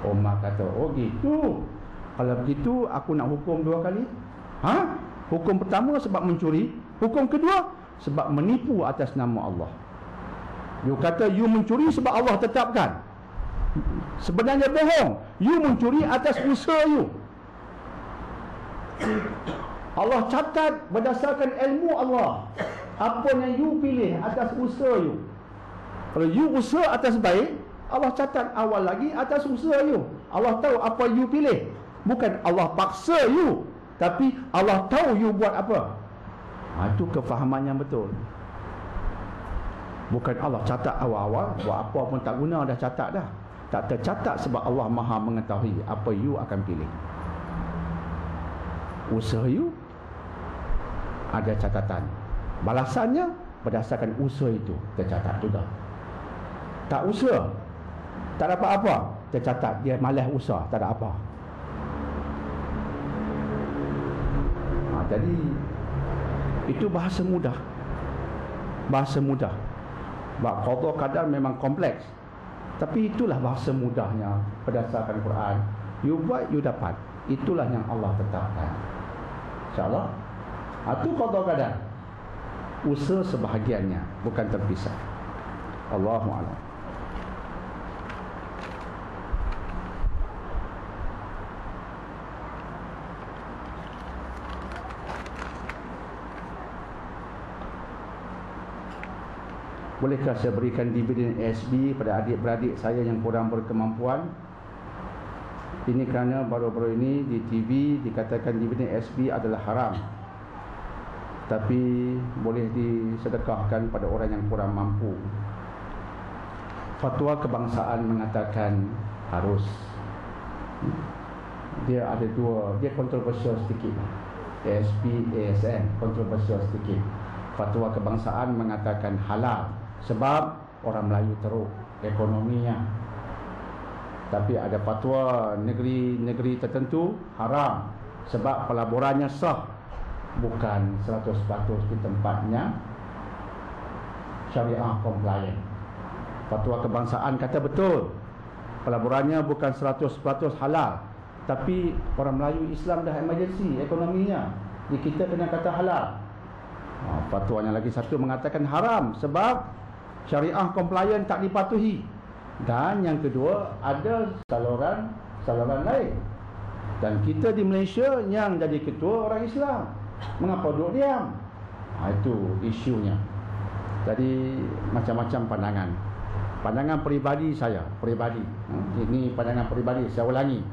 Umar kata, oh gitu. Kalau begitu aku nak hukum 2 kali. Hukum pertama sebab mencuri, hukum kedua sebab menipu atas nama Allah. You kata you mencuri sebab Allah tetapkan. Sebenarnya bohong. You mencuri atas usaha you. Allah catat berdasarkan ilmu Allah apa yang you pilih atas usaha you. Kalau you usaha atas baik, Allah catat awal lagi atas usaha you. Allah tahu apa you pilih. Bukan Allah paksa you, tapi Allah tahu you buat apa. Itu kefahaman yang betul. Bukan Allah catat awal-awal, buat apa pun tak guna, dah catat dah. Tak tercatat sebab Allah Maha mengetahui apa you akan pilih. Usaha you ada catatan. Balasannya berdasarkan usaha itu tercatat juga. Tak usaha, tak dapat apa, tercatat dia malas usaha, tak ada apa. Jadi itu bahasa mudah. Bahasa mudah. Bab qada qadar memang kompleks. Tapi itulah bahasa mudahnya berdasarkan Quran. You buat, you dapat. Itulah yang Allah tetapkan. InsyaAllah. Itu qada qadar. Usaha sebahagiannya, bukan terpisah. Allahu a'lam. Bolehkah saya berikan dividen ASB pada adik-beradik saya yang kurang berkemampuan? Ini kerana baru-baru ini di TV dikatakan dividen ASB adalah haram. Tapi boleh disedekahkan pada orang yang kurang mampu. Fatwa kebangsaan mengatakan harus. Dia ada dua, dia kontroversial sedikit. ASB, ASN, kontroversial sedikit. Fatwa kebangsaan mengatakan halal sebab orang Melayu teruk ekonominya. Tapi ada fatwa negeri-negeri tertentu haram sebab pelaburannya sah, bukan 100% di tempatnya syariah compliant. Fatwa kebangsaan kata betul, pelaburannya bukan 100% halal, tapi orang Melayu Islam dah emergency ekonominya, jadi kita kena kata halal. Fatwa yang lagi satu mengatakan haram sebab syariah compliant tak dipatuhi. Dan yang kedua, ada saluran lain. Dan kita di Malaysia yang jadi ketua orang Islam, mengapa duduk diam? Itu isunya. Jadi macam-macam pandangan. Pandangan peribadi saya, ini pandangan peribadi, saya ulangi.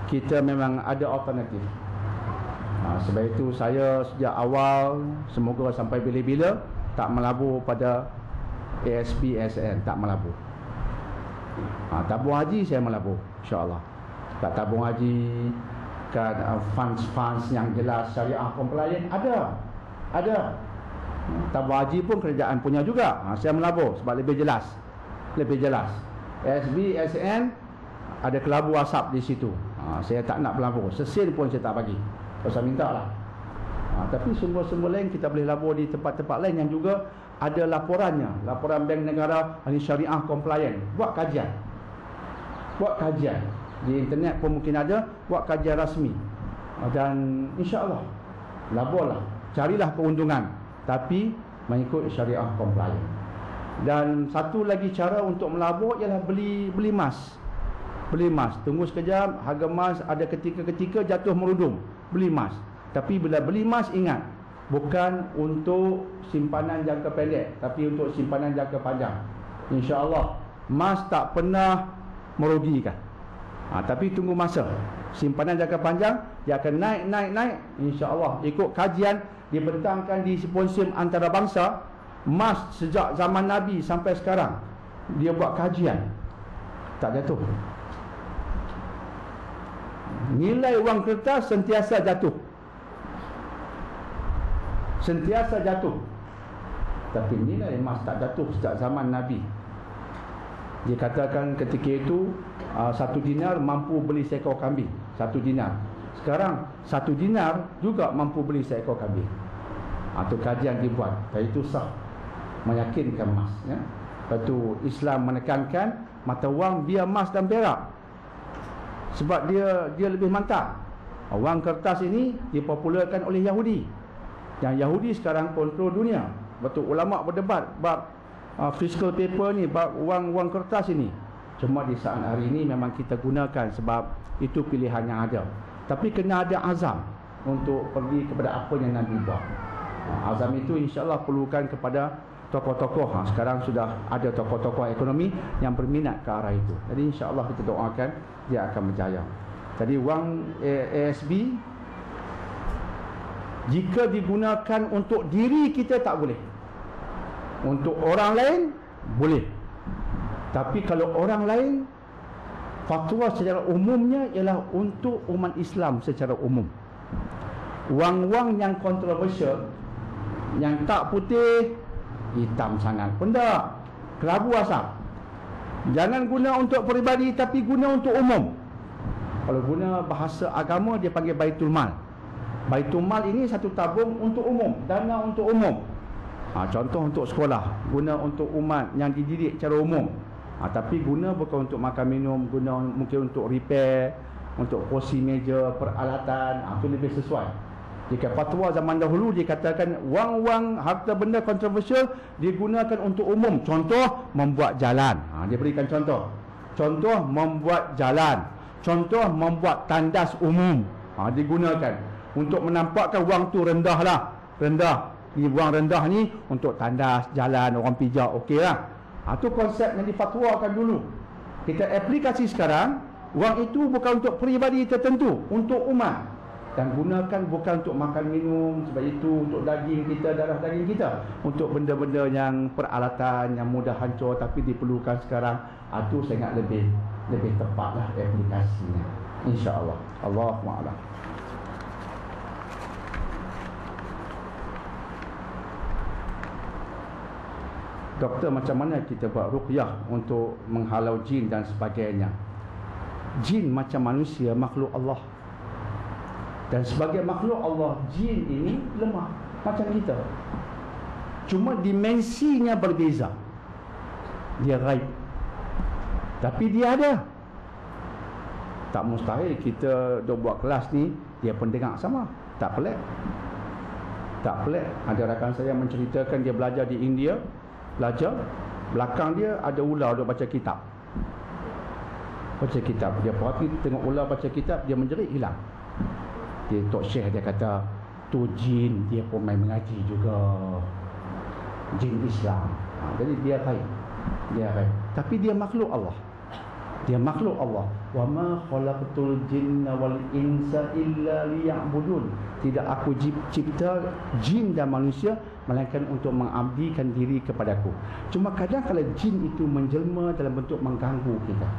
Kita memang ada alternatif. Sebab itu saya sejak awal, semoga sampai bila-bila, tak melabur pada ASB, ASN, tak melabur. Tabung haji saya melabur, insyaAllah. Tak tabung haji, kan funds yang jelas syariah compliant, ada. Tabung haji pun kerajaan punya juga, saya melabur sebab lebih jelas. ASB, ASN ada kelabu asap di situ. Saya tak nak melabur, sesin pun saya tak bagi. Saya minta lah. Tapi sumber-sumber lain kita boleh labur di tempat-tempat lain yang juga ada laporannya. Laporan Bank Negara ahli syariah compliant. Buat kajian di internet pun mungkin ada. Buat kajian rasmi. Dan insyaAllah laburlah, carilah keuntungan, tapi mengikut syariah compliant. Dan satu lagi cara untuk melabur ialah beli emas. Tunggu sekejap, harga emas ada ketika-ketika jatuh merudum, beli emas. Tapi bila beli emas, ingat, bukan untuk simpanan jangka pendek, tapi untuk simpanan jangka panjang. InsyaAllah emas tak pernah merugikan. Tapi tunggu masa. Simpanan jangka panjang, dia akan naik. InsyaAllah ikut kajian dibentangkan di simposium antarabangsa, emas sejak zaman Nabi sampai sekarang, dia buat kajian, tak jatuh. Nilai wang kertas sentiasa jatuh. Tapi nilai emas tak jatuh sejak zaman Nabi. Dia katakan ketika itu 1 dinar mampu beli seekor kambing. 1 dinar. Sekarang 1 dinar juga mampu beli seekor kambing. Itu kajian dibuat, dan itu sah, meyakinkan emas, ya. Lepas tu Islam menekankan mata wang biar emas dan perak, sebab dia lebih mantap. Wang kertas ini dipopularkan oleh Yahudi. Yang Yahudi sekarang kontrol dunia. Betul, ulama berdebat bab fiscal paper ni, bab wang kertas ini. Cuma di saat hari ini memang kita gunakan sebab itu pilihan yang ada. Tapi kena ada azam untuk pergi kepada apa yang Nabi buat. Azam itu insya-Allah perlukan kepada tokoh-tokoh. Sekarang sudah ada tokoh-tokoh ekonomi yang berminat ke arah itu. Jadi insya-Allah kita doakan dia akan berjaya. Jadi wang ASB jika digunakan untuk diri kita tak boleh. Untuk orang lain boleh. Tapi kalau orang lain, fatwa secara umumnya ialah untuk umat Islam secara umum. Wang-wang yang kontroversial, yang tak putih, hitam sangat, benda kelabu asap, jangan guna untuk peribadi, tapi guna untuk umum. Kalau guna bahasa agama, dia panggil Baitul Mal. Baitul Mal ini satu tabung untuk umum, dana untuk umum. Contoh untuk sekolah, guna untuk umat yang dididik secara umum. Tapi guna bukan untuk makan minum, guna mungkin untuk repair, untuk kursi meja, peralatan. Itu lebih sesuai. Jika fatwa zaman dahulu dikatakan wang-wang harta benda kontroversial digunakan untuk umum. Contoh, membuat jalan. Dia berikan contoh. Contoh, membuat jalan. Contoh, membuat tandas umum. Digunakan untuk menampakkan wang tu rendah lah. Rendah. Ni wang rendah ni untuk tandas, jalan, orang pijak, okey lah. Itu konsep yang difatwakan dulu. Kita aplikasi sekarang, wang itu bukan untuk peribadi tertentu, untuk umat. Dan gunakan bukan untuk makan minum, sebab itu untuk daging kita, darah daging kita, untuk benda-benda yang peralatan yang mudah hancur tapi diperlukan sekarang. Itu sangat lebih tepatlah aplikasinya, insya-Allah. Allahu a'lam. Doktor, macam mana kita buat ruqyah untuk menghalau jin dan sebagainya? Jin macam manusia, makhluk Allah. Dan sebagai makhluk Allah, jin ini lemah macam kita. Cuma dimensinya berbeza. Dia gaib, tapi dia ada. Tak mustahil kita dah buat kelas ni dia pendengar sama. Tak pelik. Tak pelik. Ada rakan saya menceritakan dia belajar di India. Belajar, belakang dia ada ular duk baca kitab. Baca kitab. Dia perhati tengok ular baca kitab, dia menjerit, hilang. Dia Tok Syekh dia kata, tu jin, dia pun main mengaji juga, jin Islam. Jadi dia baik, dia baik. Tapi dia makhluk Allah. Dia makhluk Allah. Wa ma khalaqtul jinna wal insa illa liya'budun. Tidak aku cipta jin dan manusia melainkan untuk mengabdikan diri kepadaku. Cuma kadang kalau jin itu menjelma dalam bentuk mengganggu kita.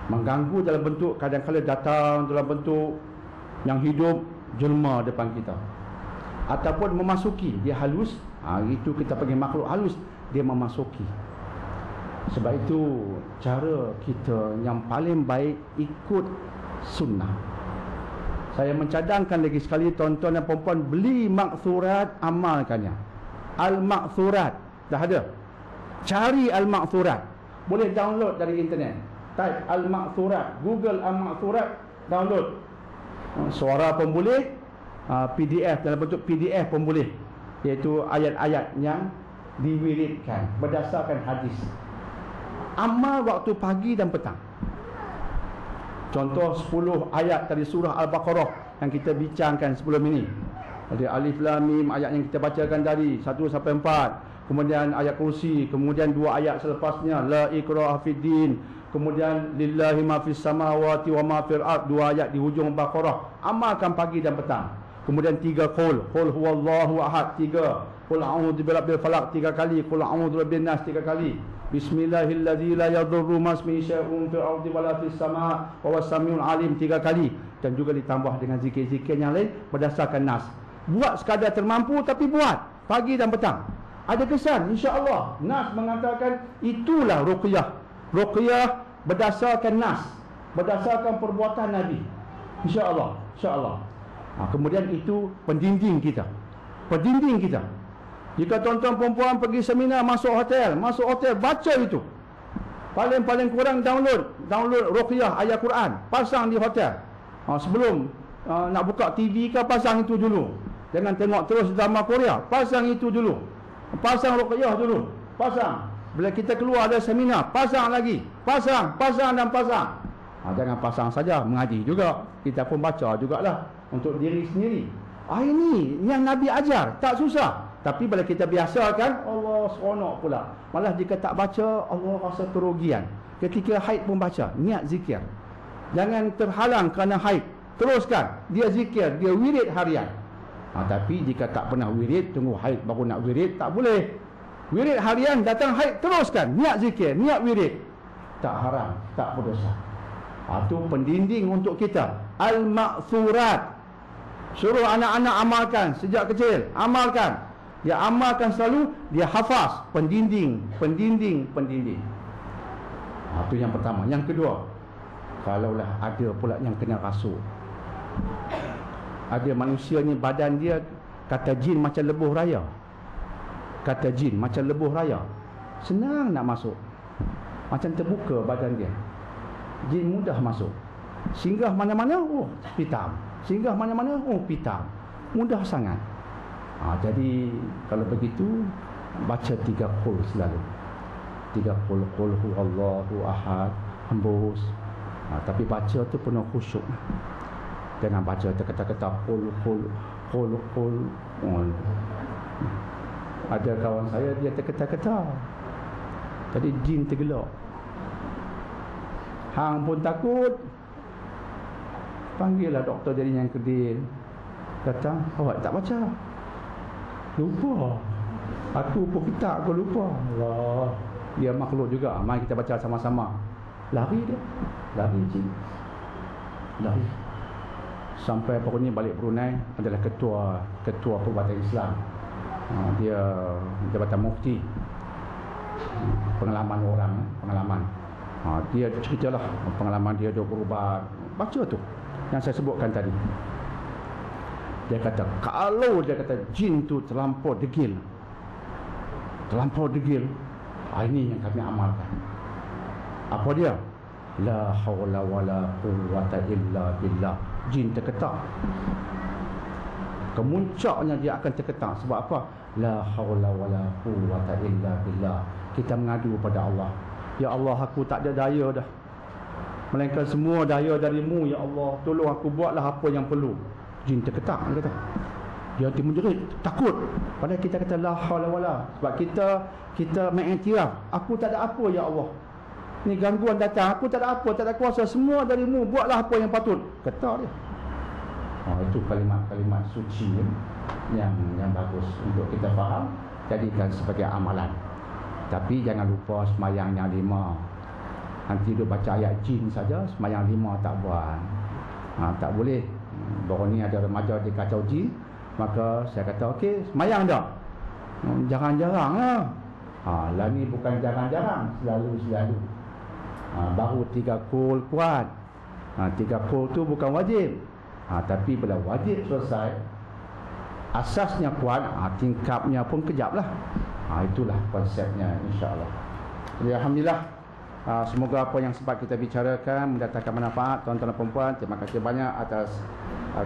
Mengganggu dalam bentuk, kadang-kadang datang dalam bentuk yang hidup, jelma depan kita. Ataupun memasuki, dia halus. Itu kita panggil makhluk halus. Dia memasuki. Sebab itu cara kita yang paling baik ikut sunnah. Saya mencadangkan lagi sekali tuan-tuan dan puan-puan, beli makthurat, amalkannya. Al-makthurat dah ada. Cari al-makthurat. Boleh download dari internet. Type al-makthurat, Google al-makthurat, download. Suara pun boleh, PDF dalam bentuk PDF pun boleh, iaitu ayat-ayat yang diwiridkan berdasarkan hadis. Amal waktu pagi dan petang. Contoh 10 ayat dari surah Al-Baqarah yang kita bincangkan sebelum ini. Ada Alif Lam Mim, ayat yang kita bacakan dari 1 sampai 4. Kemudian ayat kursi, kemudian 2 ayat selepasnya la ikraha fid din, kemudian lillahi ma fis samawati wa ma fil ard, 2 ayat di hujung Baqarah. Amalkan pagi dan petang. Kemudian 3 qul huwallahu ahad, 3 qul a'udzu birabbil falaq 3 kali, qul a'udzu birabbin nas 3 kali, bismillahilladzi la yadurru masmi syai'un fil ardi wala fis samaa wa huwas samiul alim 3 kali. Dan juga ditambah dengan zikir-zikir yang lain berdasarkan nas. Buat sekadar termampu, tapi buat pagi dan petang. Ada kesan, insya-Allah. Nas mengatakan itulah ruqyah. Ruqyah berdasarkan nas, berdasarkan perbuatan Nabi. Insya-Allah, insya-Allah. Kemudian itu pendinding kita. pendinding kita. Jika tuan-tuan perempuan pergi seminar, masuk hotel, baca itu. Paling kurang download Ruqyah ayat Quran, pasang di hotel. Sebelum nak buka TV ke, pasang itu dulu. Jangan tengok terus drama Korea, pasang itu dulu. Pasang Ruqyah dulu, pasang. Bila kita keluar ada seminar, pasang lagi. Pasang dan pasang. Jangan pasang saja, mengaji juga. Kita pun baca jugalah untuk diri sendiri. Ini yang Nabi ajar, tak susah. Tapi bila kita biasakan, Allah seronok pula. Malah jika tak baca, Allah rasa kerugian. Ketika haid pun baca, niat zikir. Jangan terhalang kerana haid. Teruskan, dia zikir, dia wirid harian. Tapi jika tak pernah wirid, tunggu haid baru nak wirid, tak boleh. Wirid harian, datang haid, teruskan. Niat zikir, niat wirid. Tak haram, tak berdosa. Itu pendinding untuk kita. Al-Ma'thurat. Suruh anak-anak amalkan sejak kecil. Amalkan. Dia amalkan selalu, dia hafaz. Pendinding. Itu yang pertama. Yang kedua, kalaulah ada pula yang kena rasuk. Ada manusia ni badan dia, kata jin macam lebuh raya. Senang nak masuk. Macam terbuka badan dia. Jin mudah masuk. Singgah mana-mana, pitam. Singgah mana-mana, pitam. Mudah sangat. Jadi kalau begitu, baca 3 qul selalu. 3 qul, qul huwallahu ahad, hembus. Tapi baca tu penuh khusyuk. Jangan baca terketa-keta qul. Ada kawan saya, dia terketa-keta. Tadi jin tergelak. Hang pun takut. Panggillah doktor dari yang Kedil. Datang, awak tak baca. Lupa. Aku pun ketak, aku lupa. Allah. Dia makhluk juga. Mari kita baca sama-sama. Lari dia. Lari jin. Lari. Sampai pokoknya balik Brunei adalah ketua Perubatan Islam. Dia jabatan mufti. Pengalaman. Dia ceritalah pengalaman dia berubat. Baca tu yang saya sebutkan tadi. Dia kata, kalau dia kata jin tu terlampau degil, ini yang kami amalkan. Apa dia? La haula wala quwwata illa billah. Jin terketak. Kemuncaknya dia akan terketak. Sebab apa? La haula wala quwwata illa billah. Kita mengadu pada Allah. Ya Allah, aku tak ada daya dah, melainkan semua daya darimu. Ya Allah, tolong aku, buatlah apa yang perlu. Jin terketak, dia kata. Dia menjerit, takut. Padahal kita kata la haula wala. Sebab kita mengiktiraf, aku tak ada apa ya Allah. Ni gangguan datang, aku tak ada apa, tak ada kuasa, semua darimu, buatlah apa yang patut. Ketak dia. Itu kalimat-kalimat suci yang bagus untuk kita faham, jadikan sebagai amalan. Tapi jangan lupa semayang yang 5. Nanti duk baca ayat jin saja, semayang 5 tak buat. Tak boleh. Baru ni ada remaja dia kacau jin, maka saya kata okey, semayang dah. Jarang-jarang lah. Lah ni bukan jarang-jarang, selalu. Baru 3 qul kuat. 3 qul tu bukan wajib. Tapi bila wajib selesai, asasnya kuat, tingkapnya pun kejap lah. Itulah konsepnya, insya-Allah. Jadi alhamdulillah, semoga apa yang sempat kita bicarakan mendatangkan manfaat tuan-tuan dan puan-puan. Terima kasih banyak atas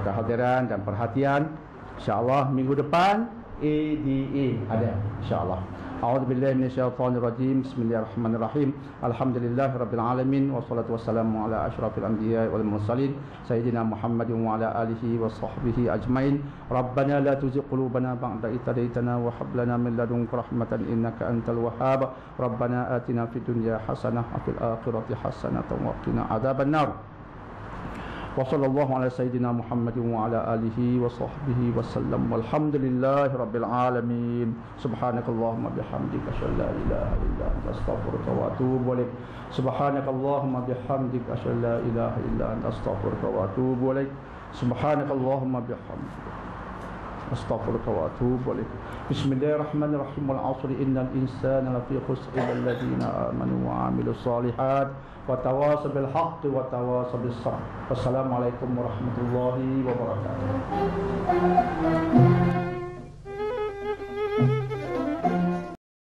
kehadiran dan perhatian. Insya-Allah minggu depan ADA ada, insya-Allah. A'udzubillahi minasyaitonir rajim. Bismillahirrahmanirrahim. Alhamdulillahirabbil alamin wassalatu wassalamu ala asyrafil anbiya'i wal mursalin sayyidina Muhammadin wa ala alihi washabbihi ajmain. Rabbana la tuzigh qulubana ba'da idh hadaytana wa hab lana min ladunka rahmatan innaka antal wahhab. Rabbana atina fid dunya hasanah wa fil akhirati hasanah wa qina adzabannar. Wa sallallahu ala sayyidina Muhammadin wa ala alihi wa sahbihi wasallam. Walhamdulillahi rabbil alamin. Subhanakallahumma bihamdika asyhadu an la ilaha illa anta astaghfiruka wa atubu ilaik. Subhanakallahumma bihamdika asyhadu an la ilaha illa anta astaghfiruka wa atubu ilaik. Subhanakallahumma bihamdika astaghfiruka wa atubu ilaik. Bismillahirrahmanirrahim. Wal 'asri innal insana lafi khusr illa alladziina amanu wa 'amilus shalihat wa tawasaw bil haqqi wa tawasaw bis sabr. Wassalamualaikum warahmatullahi wabarakatuh.